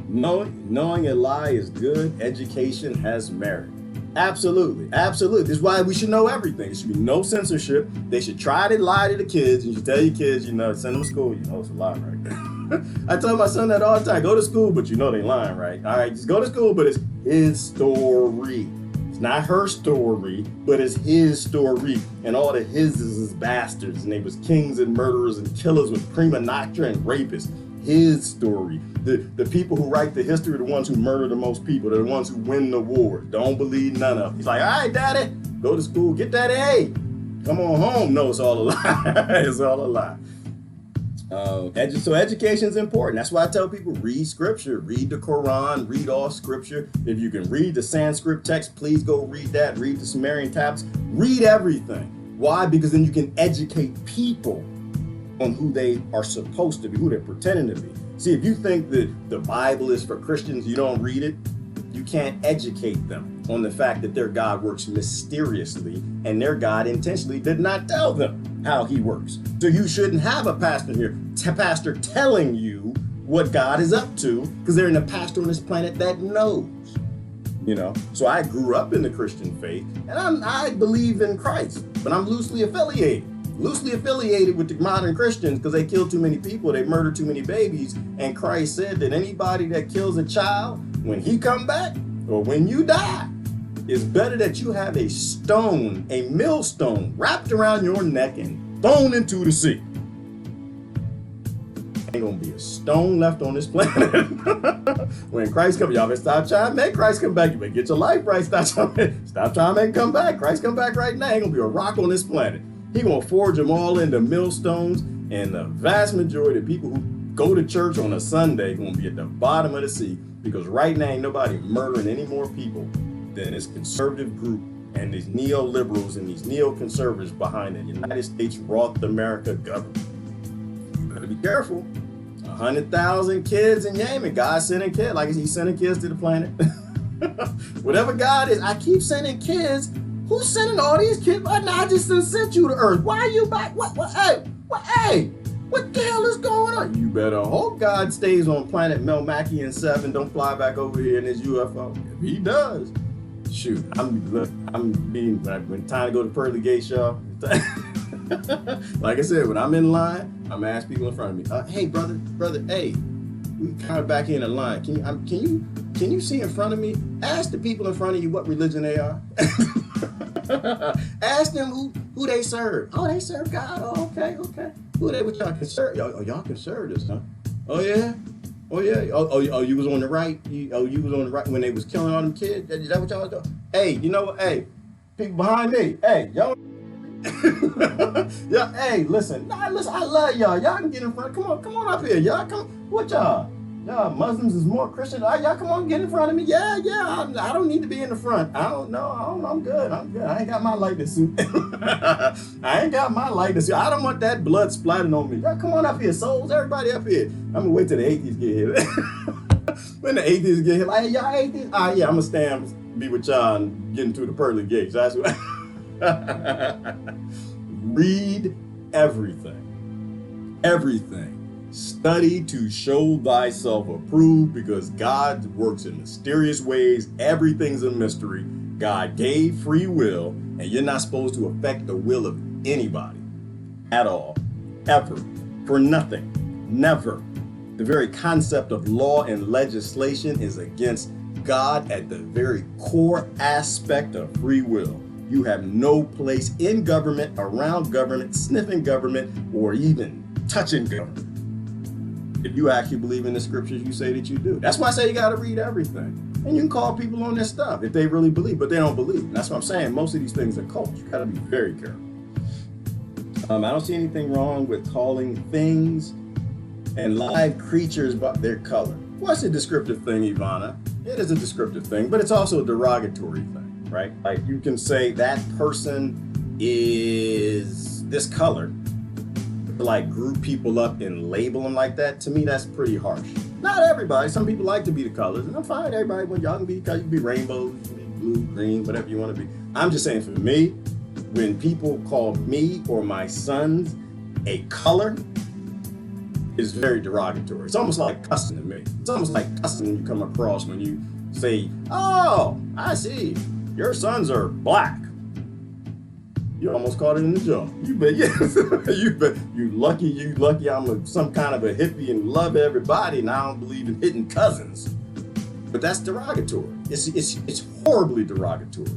Knowing a lie is good. Education has merit. Absolutely. This is why we should know everything. There should be no censorship. They should try to lie to the kids. You should tell your kids, send them to school. It's a lie right there. I tell my son that all the time. Go to school, but they lying, right? All right, just go to school, but it's his story. It's not her story, but it's his story. And all the his is bastards. And they was kings and murderers and killers with prima noctra and rapists. his story. The people who write the history are the ones who murder the most people. They're the ones who win the wars. Don't believe none of them. He's like, all right, daddy, go to school, get that A. Come on home. No, it's all a lie. It's all a lie. So education is important. That's why I tell people, read scripture, read the Quran, read all scripture. If you can read the Sanskrit text, please go read that. Read the Sumerian tablets. Read everything. Why? Because then you can educate people on who they are supposed to be, who they're pretending to be. See, if you think that the Bible is for Christians, you don't read it, you can't educate them on the fact that their God works mysteriously and their God intentionally did not tell them how he works. So you shouldn't have a pastor here, pastor telling you what God is up to, because there ain't a pastor on this planet that knows. You know, so I grew up in the Christian faith and I believe in Christ, but I'm loosely affiliated with the modern Christians because they kill too many people, they murder too many babies, and Christ said that anybody that kills a child, when he come back or when you die, it's better that you have a stone, a millstone wrapped around your neck and thrown into the sea. Ain't gonna be a stone left on this planet. When Christ comes, y'all better stop trying to make Christ come back. You better get your life right. Stop trying to make him come back. Christ come back right now. Ain't gonna be a rock on this planet. He gonna forge them all into millstones, and the vast majority of people who go to church on a Sunday gonna be at the bottom of the sea, because right now ain't nobody murdering any more people than this conservative group and these neoliberals and these neoconservatives behind the United States Roth America government. You better be careful. 100,000 kids in Yemen. God's sending kids, like he's sending kids to the planet. Whatever God is, I keep sending kids. Who's sending all these kids? I just sent you to Earth. Why are you back? Hey, what the hell is going on? You better hope God stays on planet Melmacian 7. Don't fly back over here in his UFO. If he does, shoot, when time to go to pearly gates, y'all. Like I said, when I'm in line, I'm gonna ask people in front of me, hey, brother, hey, we kind of back in the line. Can you see in front of me? Ask the people in front of you what religion they are. Ask them who they serve. Oh, they serve God. Oh, okay. Who they, what y'all can serve? Y'all can serve this, huh? Oh, yeah. Oh, you was on the right. You was on the right when they was killing all them kids. Is that what y'all was doing? Hey, you know what? Hey, people behind me. Hey, y'all. Yeah, hey, listen, I love y'all. Y'all can get in front. Come on up here. Y'all come. What y'all? Y'all Muslims is more Christian. Y'all come on, get in front of me. Yeah. I don't need to be in the front. I don't know. I'm good. I ain't got my lightning suit. I don't want that blood splatting on me. Y'all come on up here, souls. Everybody up here. I'm gonna wait till the atheists get here. When the atheists get here, like, hey, y'all atheists? Yeah, I'm gonna stand, be with y'all and get into the pearly gates. That's what. Read everything. Study to show thyself approved, because God works in mysterious ways. Everything's a mystery. God gave free will, and you're not supposed to affect the will of anybody at all, ever, for nothing, never. The very concept of law and legislation is against God at the very core aspect of free will. You have no place in government, around government, sniffing government, or even touching government. If you actually believe in the scriptures, you say that you do. That's why I say you got to read everything. And you can call people on this stuff if they really believe, but they don't believe. And that's what I'm saying. Most of these things are cults. You got to be very careful. I don't see anything wrong with calling things and live creatures by their color. What's a descriptive thing, Ivana? It is a descriptive thing, but it's also a derogatory thing, right? Like, you can say that person is this color, like group people up and label them like that. To me, that's pretty harsh. Not everybody. Some people like to be the colors, and I'm fine. Everybody, well, y'all can be colors. You can be rainbows, you can be blue, green, whatever you want to be. I'm just saying, for me, when people call me or my sons a color, is very derogatory. It's almost like cussing to me. It's almost like cussing you come across when you say, "Oh, I see, your sons are black." You almost caught it in the jaw. You bet, yes. You lucky I'm some kind of a hippie and love everybody, and I don't believe in hitting cousins. But that's derogatory. It's horribly derogatory.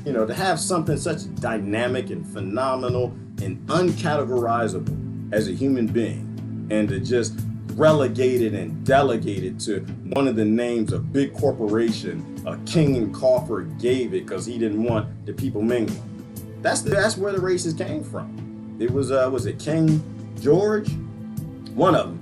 You know, to have something such dynamic and phenomenal and uncategorizable as a human being, and to just relegated and delegated to one of the names a big corporation, a king and coffer gave it because he didn't want the people mingling. That's where the races came from. It was it King George? One of them.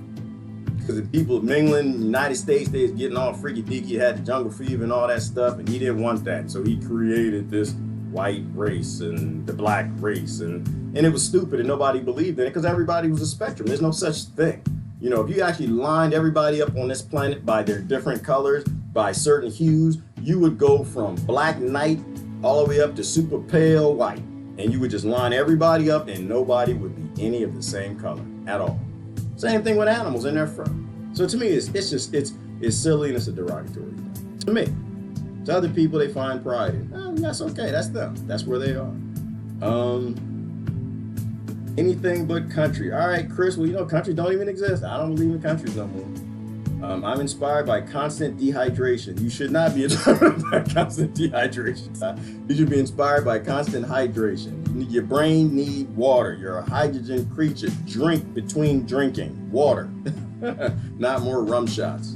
Because the people mingling in the United States, they was getting all freaky deaky, had the jungle fever and all that stuff, and he didn't want that. So he created this white race and the black race, and it was stupid and nobody believed in it because everybody was a spectrum. There's no such thing. You know, if you actually lined everybody up on this planet by their different colors, by certain hues, you would go from black night all the way up to super pale white. And you would just line everybody up and nobody would be any of the same color at all. Same thing with animals in their fur. So to me, it's silly and it's a derogatory thing. To me. To other people, they find pride in. Oh, that's okay, that's them. That's where they are. Anything but country. All right, Chris, well, you know, countries don't even exist. I don't believe in countries no more. I'm inspired by constant dehydration. You should not be inspired by constant dehydration. You should be inspired by constant hydration. Your brain needs water. You're a hydrogen creature. Drink between drinking. Water. Not more rum shots.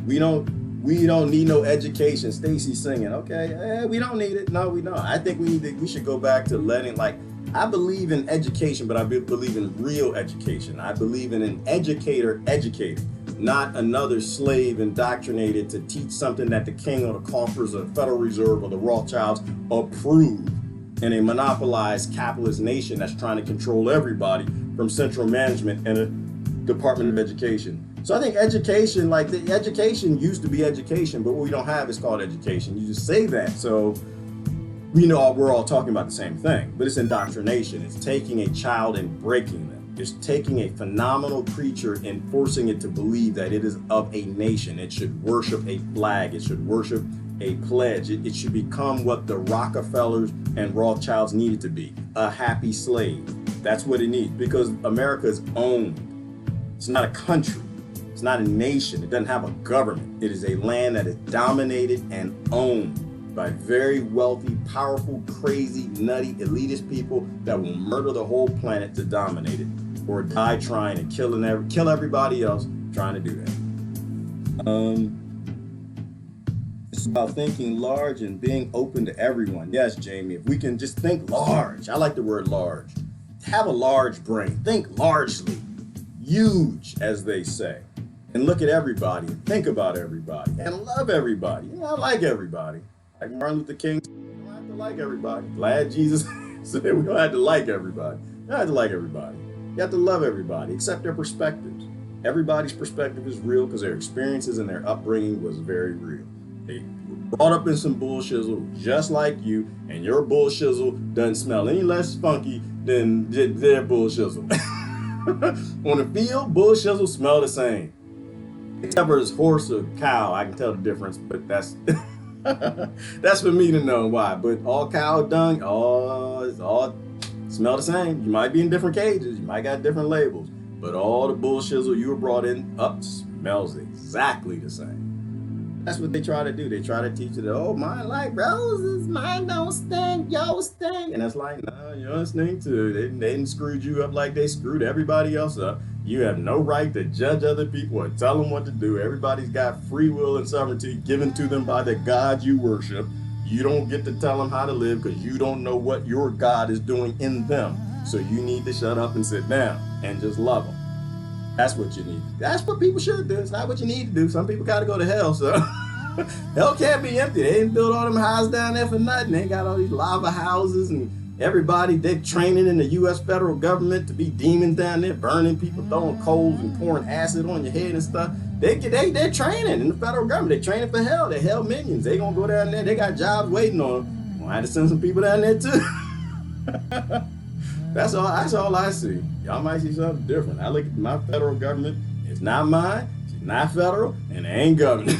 We don't need no education. Stacy singing. Okay, we don't need it. No, we don't. I think we should go back to letting, like, I believe in education, but I believe in real education. I believe in an educator educated, not another slave indoctrinated to teach something that the king or the coffers or the Federal Reserve or the Rothschilds approve in a monopolized capitalist nation that's trying to control everybody from central management and a Department of Education. So I think education, like the education used to be education, but what we don't have is called education. You just say that. So we know we're all talking about the same thing, but it's indoctrination. It's taking a child and breaking them. It's taking a phenomenal creature and forcing it to believe that it is of a nation. It should worship a flag. It should worship a pledge. It should become what the Rockefellers and Rothschilds needed to be, a happy slave. That's what it needs, because America is owned. It's not a country. It's not a nation. It doesn't have a government. It is a land that is dominated and owned by very wealthy, powerful, crazy, nutty, elitist people that will murder the whole planet to dominate it, or die trying to kill everybody else trying to do that. It's about thinking large and being open to everyone. Yes, Jamie, if we can just think large. I like the word large. Have a large brain. Think largely. Huge, as they say. And look at everybody and think about everybody and love everybody. You know, I like everybody. Like Martin Luther King, we don't have to like everybody. Glad Jesus said we don't have to like everybody. You don't have to like everybody. You have to love everybody, accept their perspectives. Everybody's perspective is real because their experiences and their upbringing was very real. They were brought up in some bullshizzle just like you, and your bullshizzle doesn't smell any less funky than their bullshizzle. On the field, bullshizzle smell the same. Except for his horse or cow, I can tell the difference, but that's that's for me to know why. But all cow dung, it's all smell the same. You might be in different cages, you might got different labels, but all the bullshizzle you were brought in up smells exactly the same. That's what they try to do. They try to teach you that, oh, mine like roses, mine don't stink, yours stink. And that's like, no, yours stink too. They didn't screwed you up like they screwed everybody else up. You have no right to judge other people or tell them what to do. Everybody's got free will and sovereignty given to them by the God you worship. You don't get to tell them how to live because you don't know what your God is doing in them. So you need to shut up and sit down and just love them. That's what you need. That's what people should do. It's not what you need to do. Some people got to go to hell, so hell can't be empty. They didn't build all them houses down there for nothing. They got all these lava houses and everybody, they're training in the U.S. federal government to be demons down there, burning people, throwing coals and pouring acid on your head and stuff. They're training in the federal government. They're training for hell. They're hell minions. They gonna go down there. They got jobs waiting on them. Gonna have to send some people down there too. That's all I see. Y'all might see something different. I look at my federal government. It's not mine. It's not federal, and it ain't government.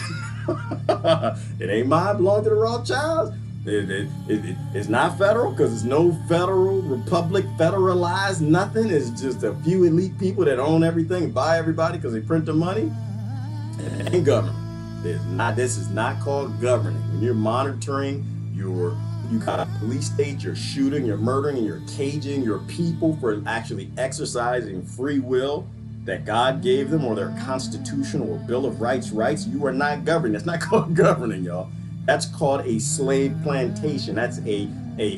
It ain't mine. It belongs to the Rothschilds. It's not federal because it's no federal republic, federalized, nothing. It's just a few elite people that own everything and buy everybody because they print the money. It ain't government. This is not called governing. When you're monitoring you got a police state, you're shooting, you're murdering, and you're caging your people for actually exercising free will. that God gave them, or their constitution or Bill of Rights, you are not governing. That's not called governing, y'all. That's called a slave plantation. That's a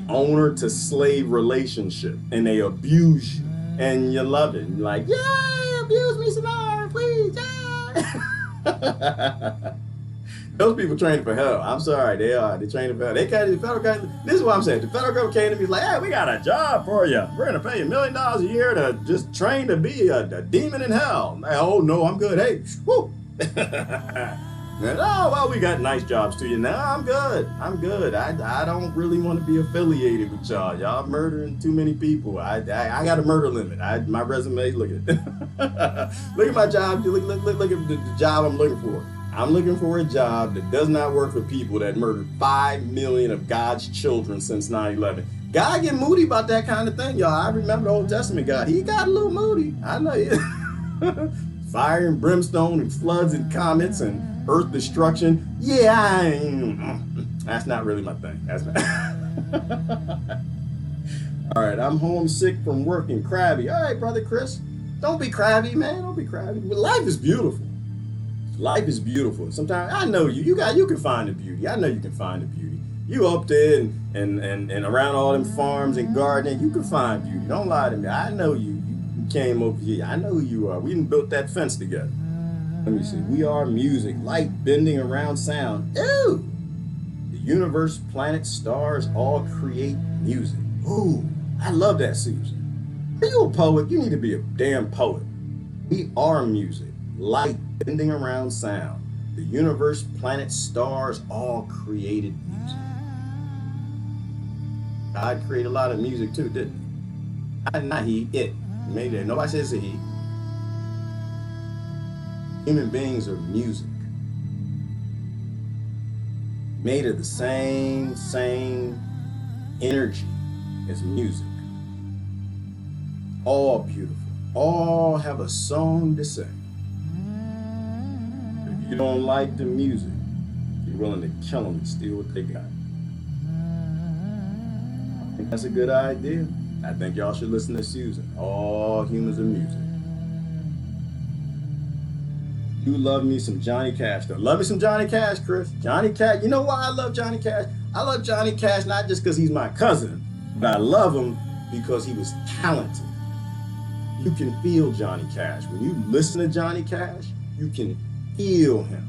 owner to slave relationship, and they abuse you, and you love it. And you're like, yeah, abuse me some more, please, yeah. Those people training for hell. I'm sorry, they are. They training for hell. They can't. The federal government. This is what I'm saying. The federal government came to me like, "Hey, we got a job for you. We're gonna pay you $1 million a year to just train to be a demon in hell." I'm like, oh no, I'm good. Hey, whoo. And, oh well, we got nice jobs to you now. I'm good. I'm good. I don't really want to be affiliated with y'all. Y'all murdering too many people. I got a murder limit. My resume. Look at look at my job. Look at the job I'm looking for. I'm looking for a job that does not work for people that murdered 5 million of God's children since 9/11. God get moody about that kind of thing, y'all. I remember the Old Testament God. He got a little moody. I know you. Fire and brimstone and floods and comets and earth destruction. Yeah, that's not really my thing. That's not. All right, I'm homesick from work and crabby. All right, brother Chris, don't be crabby, man. Don't be crabby. But life is beautiful. Life is beautiful. Sometimes I know you can find the beauty. I know you can find the beauty. You up there and around all them farms and gardening, you can find beauty. Don't lie to me. I know you came over here. I know who you are. We done built that fence together. Let me see. We are music, light bending around sound. Ooh! The universe, planets, stars all create music. Ooh! I love that, Susan. Are you a poet? You need to be a damn poet. We are music, light bending around sound. The universe, planets, stars, all created music. God created a lot of music too, didn't he? Not he, it. Maybe nobody says he. Human beings are music. Made of the same energy as music. All beautiful. All have a song to sing. If you don't like the music, you're willing to kill them and steal what they got. I think that's a good idea. I think y'all should listen to Susan. All humans are music. You love me some Johnny Cash, though. Love me some Johnny Cash, Chris. Johnny Cash. You know why I love Johnny Cash? I love Johnny Cash not just because he's my cousin, but I love him because he was talented. You can feel Johnny Cash. When you listen to Johnny Cash, you can feel him.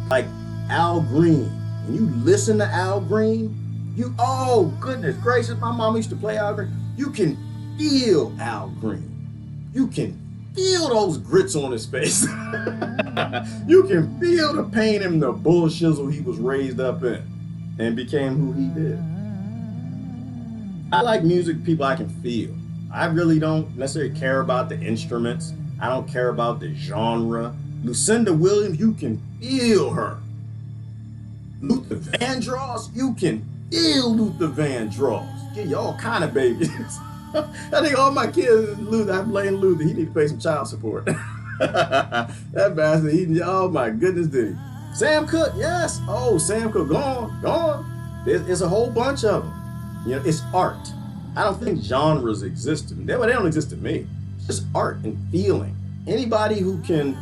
Like Al Green. When you listen to Al Green, oh goodness gracious, my mom used to play Al Green. You can feel Al Green. You can feel those grits on his face. You can feel the pain and the bullshizzle he was raised up in and became who he did. I like music people I can feel. I really don't necessarily care about the instruments. I don't care about the genre. Lucinda Williams, you can feel her. Luther Vandross, you can feel Luther Vandross. Get you all kind of babies. I think all my kids, Luther, I'm blaming Luther. He need to pay some child support. That bastard, oh my goodness, did he? Sam Cooke, yes. Oh, Sam Cooke, gone. There's a whole bunch of them. You know, it's art. I don't think genres exist to me. They don't exist to me. It's just art and feeling. Anybody who can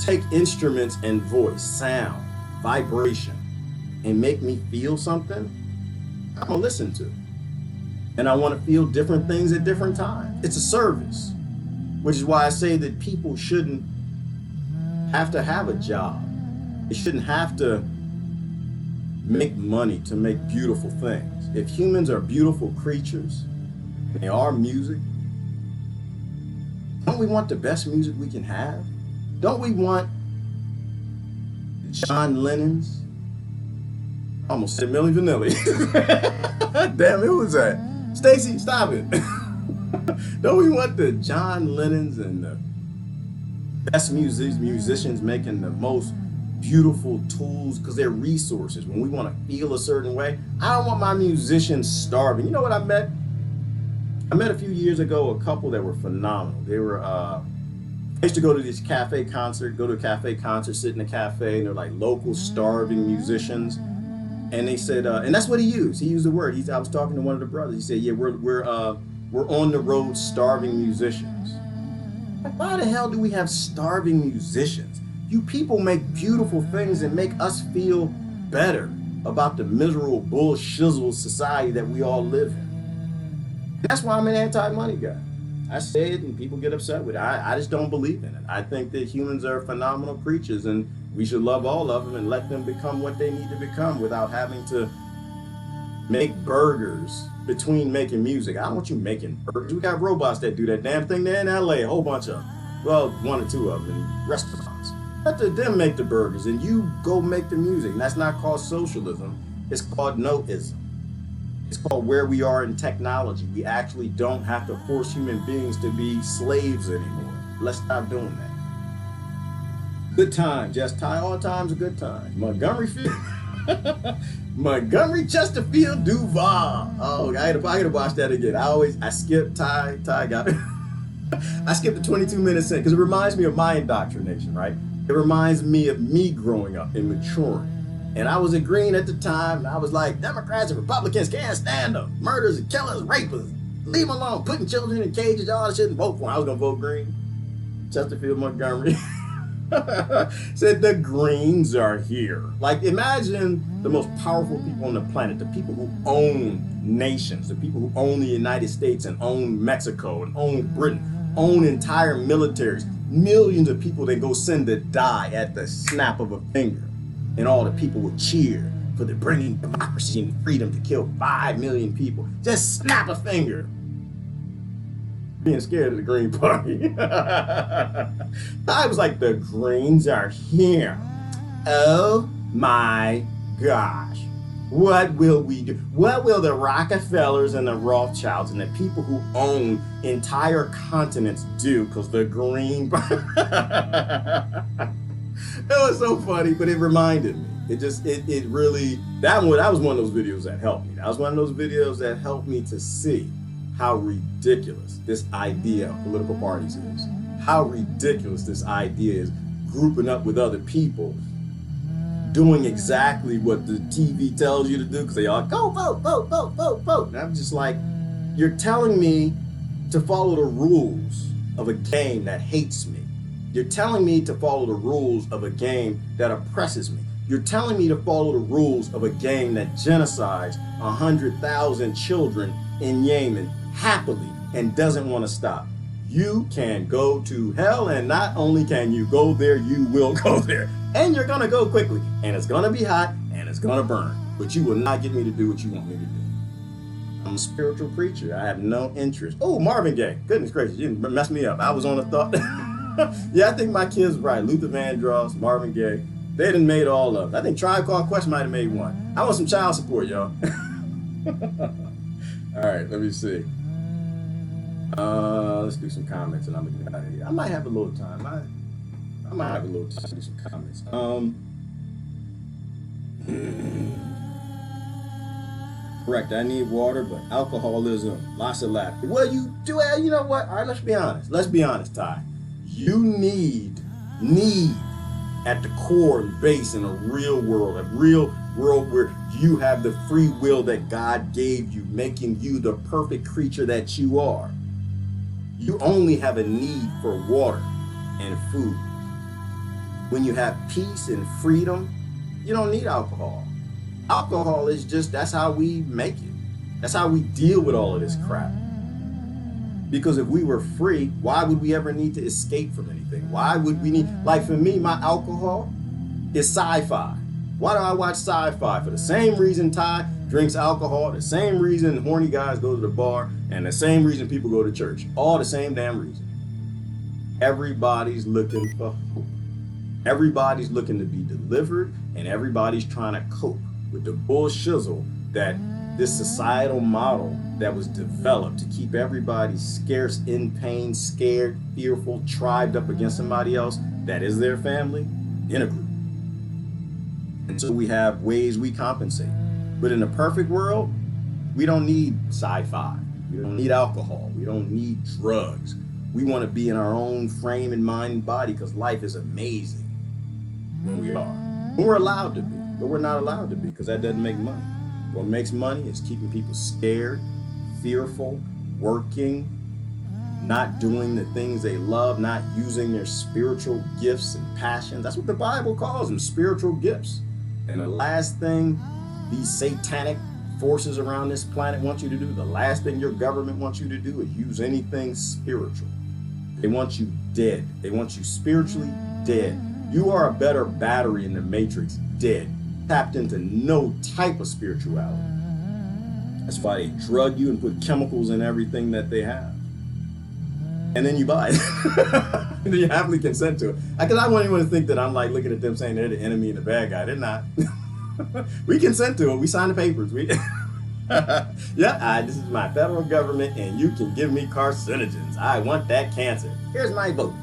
take instruments and voice, sound, vibration, and make me feel something, I'm gonna listen to. And I want to feel different things at different times. It's a service, which is why I say that people shouldn't have to have a job. They shouldn't have to make money to make beautiful things. If humans are beautiful creatures, and they are music, don't we want the best music we can have? Don't we want John Lennon's? Almost said Milli Vanilli. Damn, who was that? Stacy, stop it. Don't we want the John Lennons and the best musicians making the most beautiful tools because they're resources when we want to feel a certain way? I don't want my musicians starving. You know what I met? I met a few years ago a couple that were phenomenal. They were, I used to go to this cafe concert, sit in a cafe, and they're like local starving musicians. And they said, and that's what he used. He used the word. I was talking to one of the brothers. He said, yeah, we're we're on the road starving musicians. Why the hell do we have starving musicians? You people make beautiful things and make us feel better about the miserable bullshizzle society that we all live in. That's why I'm an anti-money guy. I say it and people get upset with it. I just don't believe in it. I think that humans are phenomenal creatures and we should love all of them and let them become what they need to become without having to make burgers between making music. I don't want you making burgers. We got robots that do that damn thing there in LA, a whole bunch of them. Well, one or two of them in restaurants. Let them make the burgers and you go make the music. And that's not called socialism. It's called noism. It's called where we are in technology. We actually don't have to force human beings to be slaves anymore. Let's stop doing that. Good times. Yes, Ty, all times a good time. Montgomery Field. Montgomery, Chesterfield, Duval. Oh, I gotta watch that again. I skipped Ty got it. I skipped the 22 minutes in because it reminds me of my indoctrination, right? It reminds me of me growing up and maturing. And I was agreeing at the time, and I was like, Democrats and Republicans can't stand them. Murderers and killers, rapists, leave them alone, putting children in cages, all that shit, and vote for them. I was gonna vote green. Chesterfield, Montgomery. Said the Greens are here. Like, imagine the most powerful people on the planet, the people who own nations, the people who own the United States and own Mexico and own Britain, own entire militaries, millions of people that go send to die at the snap of a finger. And all the people would cheer for the bringing democracy and freedom to kill 5 million people. Just snap a finger. Being scared of the Green Party. I was like, the Greens are here. Oh my gosh. What will we do? What will the Rockefellers and the Rothschilds and the people who own entire continents do? Because the Green Party. It was so funny, but it reminded me. It really, that was one of those videos that helped me. That was one of those videos that helped me to see how ridiculous this idea of political parties is. How ridiculous this idea is, grouping up with other people, doing exactly what the TV tells you to do, because they all go vote, vote, vote, vote, vote. And I'm just like, you're telling me to follow the rules of a game that hates me. You're telling me to follow the rules of a game that oppresses me. You're telling me to follow the rules of a game that genocides 100,000 children in Yemen happily and doesn't want to stop. You can go to hell, and not only can you go there, you will go there. And you're gonna go quickly, and it's gonna be hot, and it's gonna burn. But you will not get me to do what you want me to do. I'm a spiritual preacher. I have no interest. Oh, Marvin Gaye. Goodness gracious, you didn't mess me up. I was on a thought. Yeah, I think my kids were right. Luther Vandross, Marvin Gaye. They done made all of them. I think Tribe Called Quest might have made one. I want some child support, y'all. All right, let me see. Let's do some comments and I'm gonna get out of here. I might have a little time. I might have a little time to do some comments. Correct, I need water, but alcoholism, lots of laughter. Well, you do, you know what? All right, let's be honest. Let's be honest, Ty. You need at the core and base in a real world where you have the free will that God gave you, making you the perfect creature that you are. You only have a need for water and food. When you have peace and freedom, you don't need alcohol. Alcohol is just, that's how we make it. That's how we deal with all of this crap. Because if we were free, why would we ever need to escape from anything? Why would we need, like for me, my alcohol is sci-fi. Why do I watch sci-fi? For the same reason Ty drinks alcohol, the same reason horny guys go to the bar, and the same reason people go to church. All the same damn reason. Everybody's looking for hope. Everybody's looking to be delivered, and everybody's trying to cope with the bullshizzle that this societal model that was developed to keep everybody scarce, in pain, scared, fearful, tribed up against somebody else that is their family in a group. And so we have ways we compensate. But in a perfect world, we don't need sci-fi. We don't need alcohol. We don't need drugs. We want to be in our own frame and mind and body because life is amazing when we are. When we're allowed to be, but we're not allowed to be because that doesn't make money. What makes money is keeping people scared, fearful, working, not doing the things they love, not using their spiritual gifts and passions. That's what the Bible calls them, spiritual gifts. And the last thing these satanic forces around this planet want you to do, the last thing your government wants you to do is use anything spiritual. They want you dead. They want you spiritually dead. You are a better battery in the matrix, dead, tapped into no type of spirituality. That's why they drug you and put chemicals in everything that they have. And then you buy it. And then you happily consent to it. Because I want anyone to think that I'm like looking at them saying they're the enemy and the bad guy. They're not. We consent to it. We sign the papers. This is my federal government and you can give me carcinogens. I want that cancer. Here's my vote.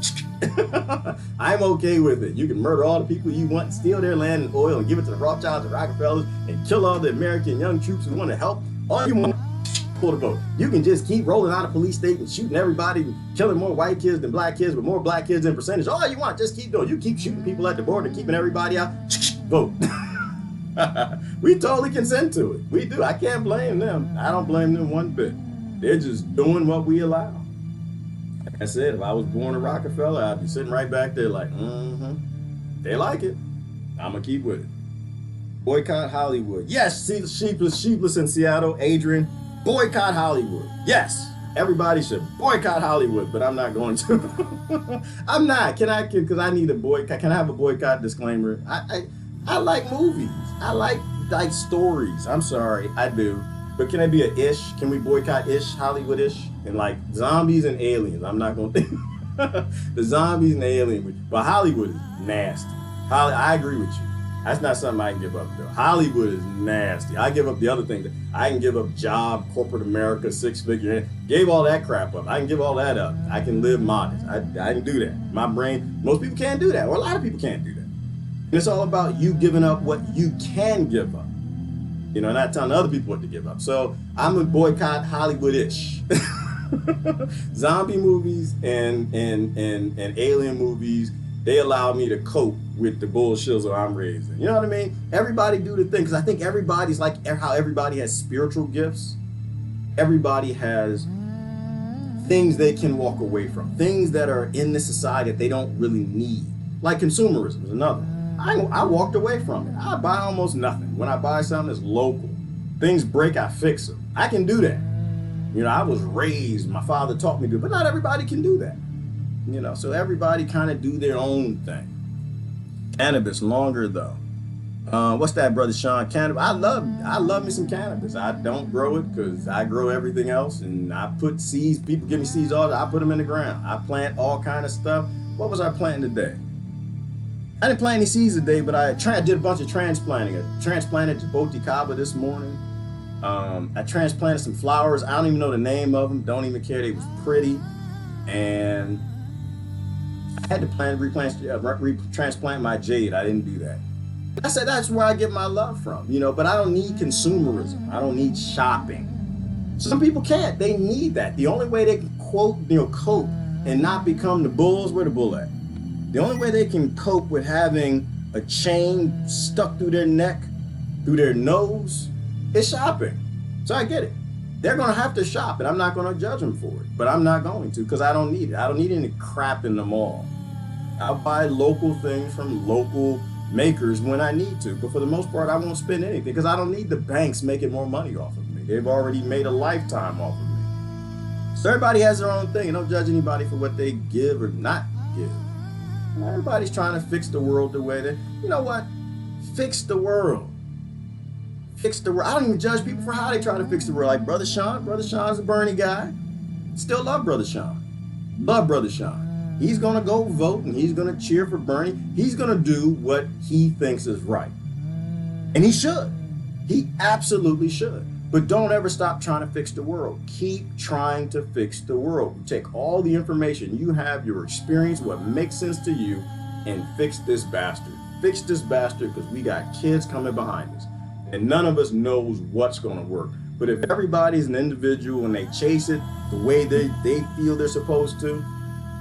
I'm okay with it. You can murder all the people you want, steal their land and oil and give it to the Rothschilds and Rockefellers and kill all the American young troops who want to help. All you want. Pull the vote. You can just keep rolling out of police state and shooting everybody, and killing more white kids than black kids, but more black kids in percentage. All you want, just keep doing. You keep shooting people at the border, keeping everybody out. Vote. We totally consent to it. We do. I can't blame them. I don't blame them one bit. They're just doing what we allow. Like I said, if I was born a Rockefeller, I'd be sitting right back there like, they like it. I'm going to keep with it. Boycott Hollywood. Yes, sheepless in Seattle. Adrian. Boycott Hollywood. Yes, everybody should boycott Hollywood, but I'm not going to. I'm not. Because I need a boycott. Can I have a boycott disclaimer? I like movies. I like stories. I'm sorry, I do. But can I be a ish? Can we boycott ish, Hollywood-ish? And like zombies and aliens. I'm not going to. The zombies and the aliens. But Hollywood is nasty. I agree with you. That's not something I can give up, though. Hollywood is nasty. I give up the other thing. I can give up job, corporate America, 6-figure. Gave all that crap up. I can give all that up. I can live modest. I can do that. My brain, most people can't do that. Or a lot of people can't do that. And it's all about you giving up what you can give up. Not telling other people what to give up. So I'm going to boycott Hollywood-ish. Zombie movies and alien movies, they allow me to cope with the bullshit that I'm raising. You know what I mean? Everybody do the thing, because I think everybody's like how everybody has spiritual gifts. Everybody has things they can walk away from, things that are in this society that they don't really need. Like consumerism is another. I walked away from it. I buy almost nothing. When I buy something that's local, things break, I fix them. I can do that. I was raised, my father taught me to, but not everybody can do that. So everybody kind of do their own thing. Cannabis longer though. What's that, brother Sean? Cannabis. I love me some cannabis. I don't grow it because I grow everything else, and I put seeds. People give me seeds all day. I put them in the ground. I plant all kind of stuff. What was I planting today? I didn't plant any seeds today, but I did a bunch of transplanting. I transplanted Jaboticaba this morning. I transplanted some flowers. I don't even know the name of them. Don't even care. They was pretty, and I had to transplant my jade. I didn't do that. I said that's where I get my love from, but I don't need consumerism. I don't need shopping. Some people can't. They need that. The only way they can cope and not become the bulls, where the bull at? The only way they can cope with having a chain stuck through their neck, through their nose, is shopping. So I get it. They're going to have to shop, and I'm not going to judge them for it. But I'm not going to, because I don't need it. I don't need any crap in the mall. I'll buy local things from local makers when I need to. But for the most part, I won't spend anything, because I don't need the banks making more money off of me. They've already made a lifetime off of me. So everybody has their own thing, and don't judge anybody for what they give or not give. Everybody's trying to fix the world the way that, you know what? Fix the world. Fix the world. I don't even judge people for how they try to fix the world. Like Brother Sean's a Bernie guy. Still love Brother Sean. Love Brother Sean. He's going to go vote and he's going to cheer for Bernie. He's going to do what he thinks is right. And he should. He absolutely should. But don't ever stop trying to fix the world. Keep trying to fix the world. Take all the information you have, your experience, what makes sense to you, and fix this bastard. Fix this bastard, because we got kids coming behind us. And none of us knows what's going to work. But if everybody's an individual and they chase it the way they feel they're supposed to,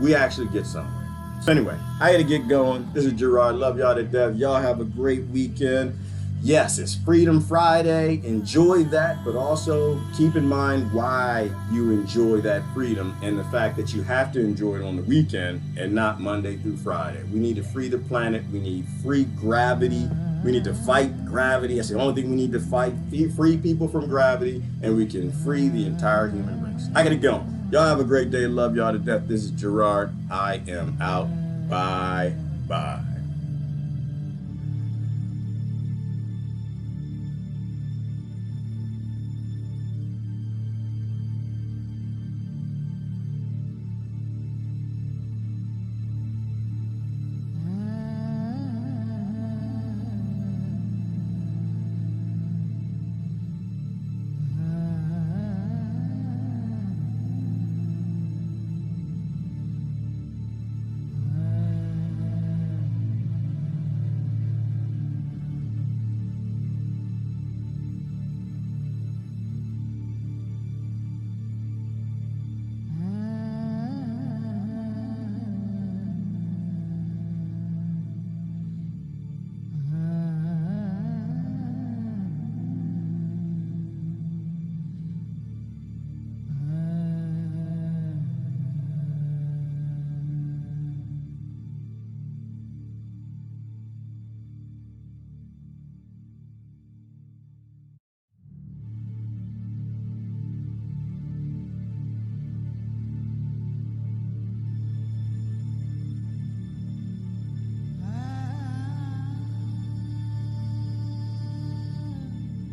we actually get somewhere. So anyway, I had to get going. This is Gerard. Love y'all to death. Y'all have a great weekend. Yes, it's Freedom Friday. Enjoy that, but also keep in mind why you enjoy that freedom and the fact that you have to enjoy it on the weekend and not Monday through Friday. We need to free the planet. We need free gravity. We need to fight gravity. That's the only thing we need to fight. Free people from gravity, and we can free the entire human race. I gotta go. Y'all have a great day. Love y'all to death. This is Gerard. I am out. Bye. Bye.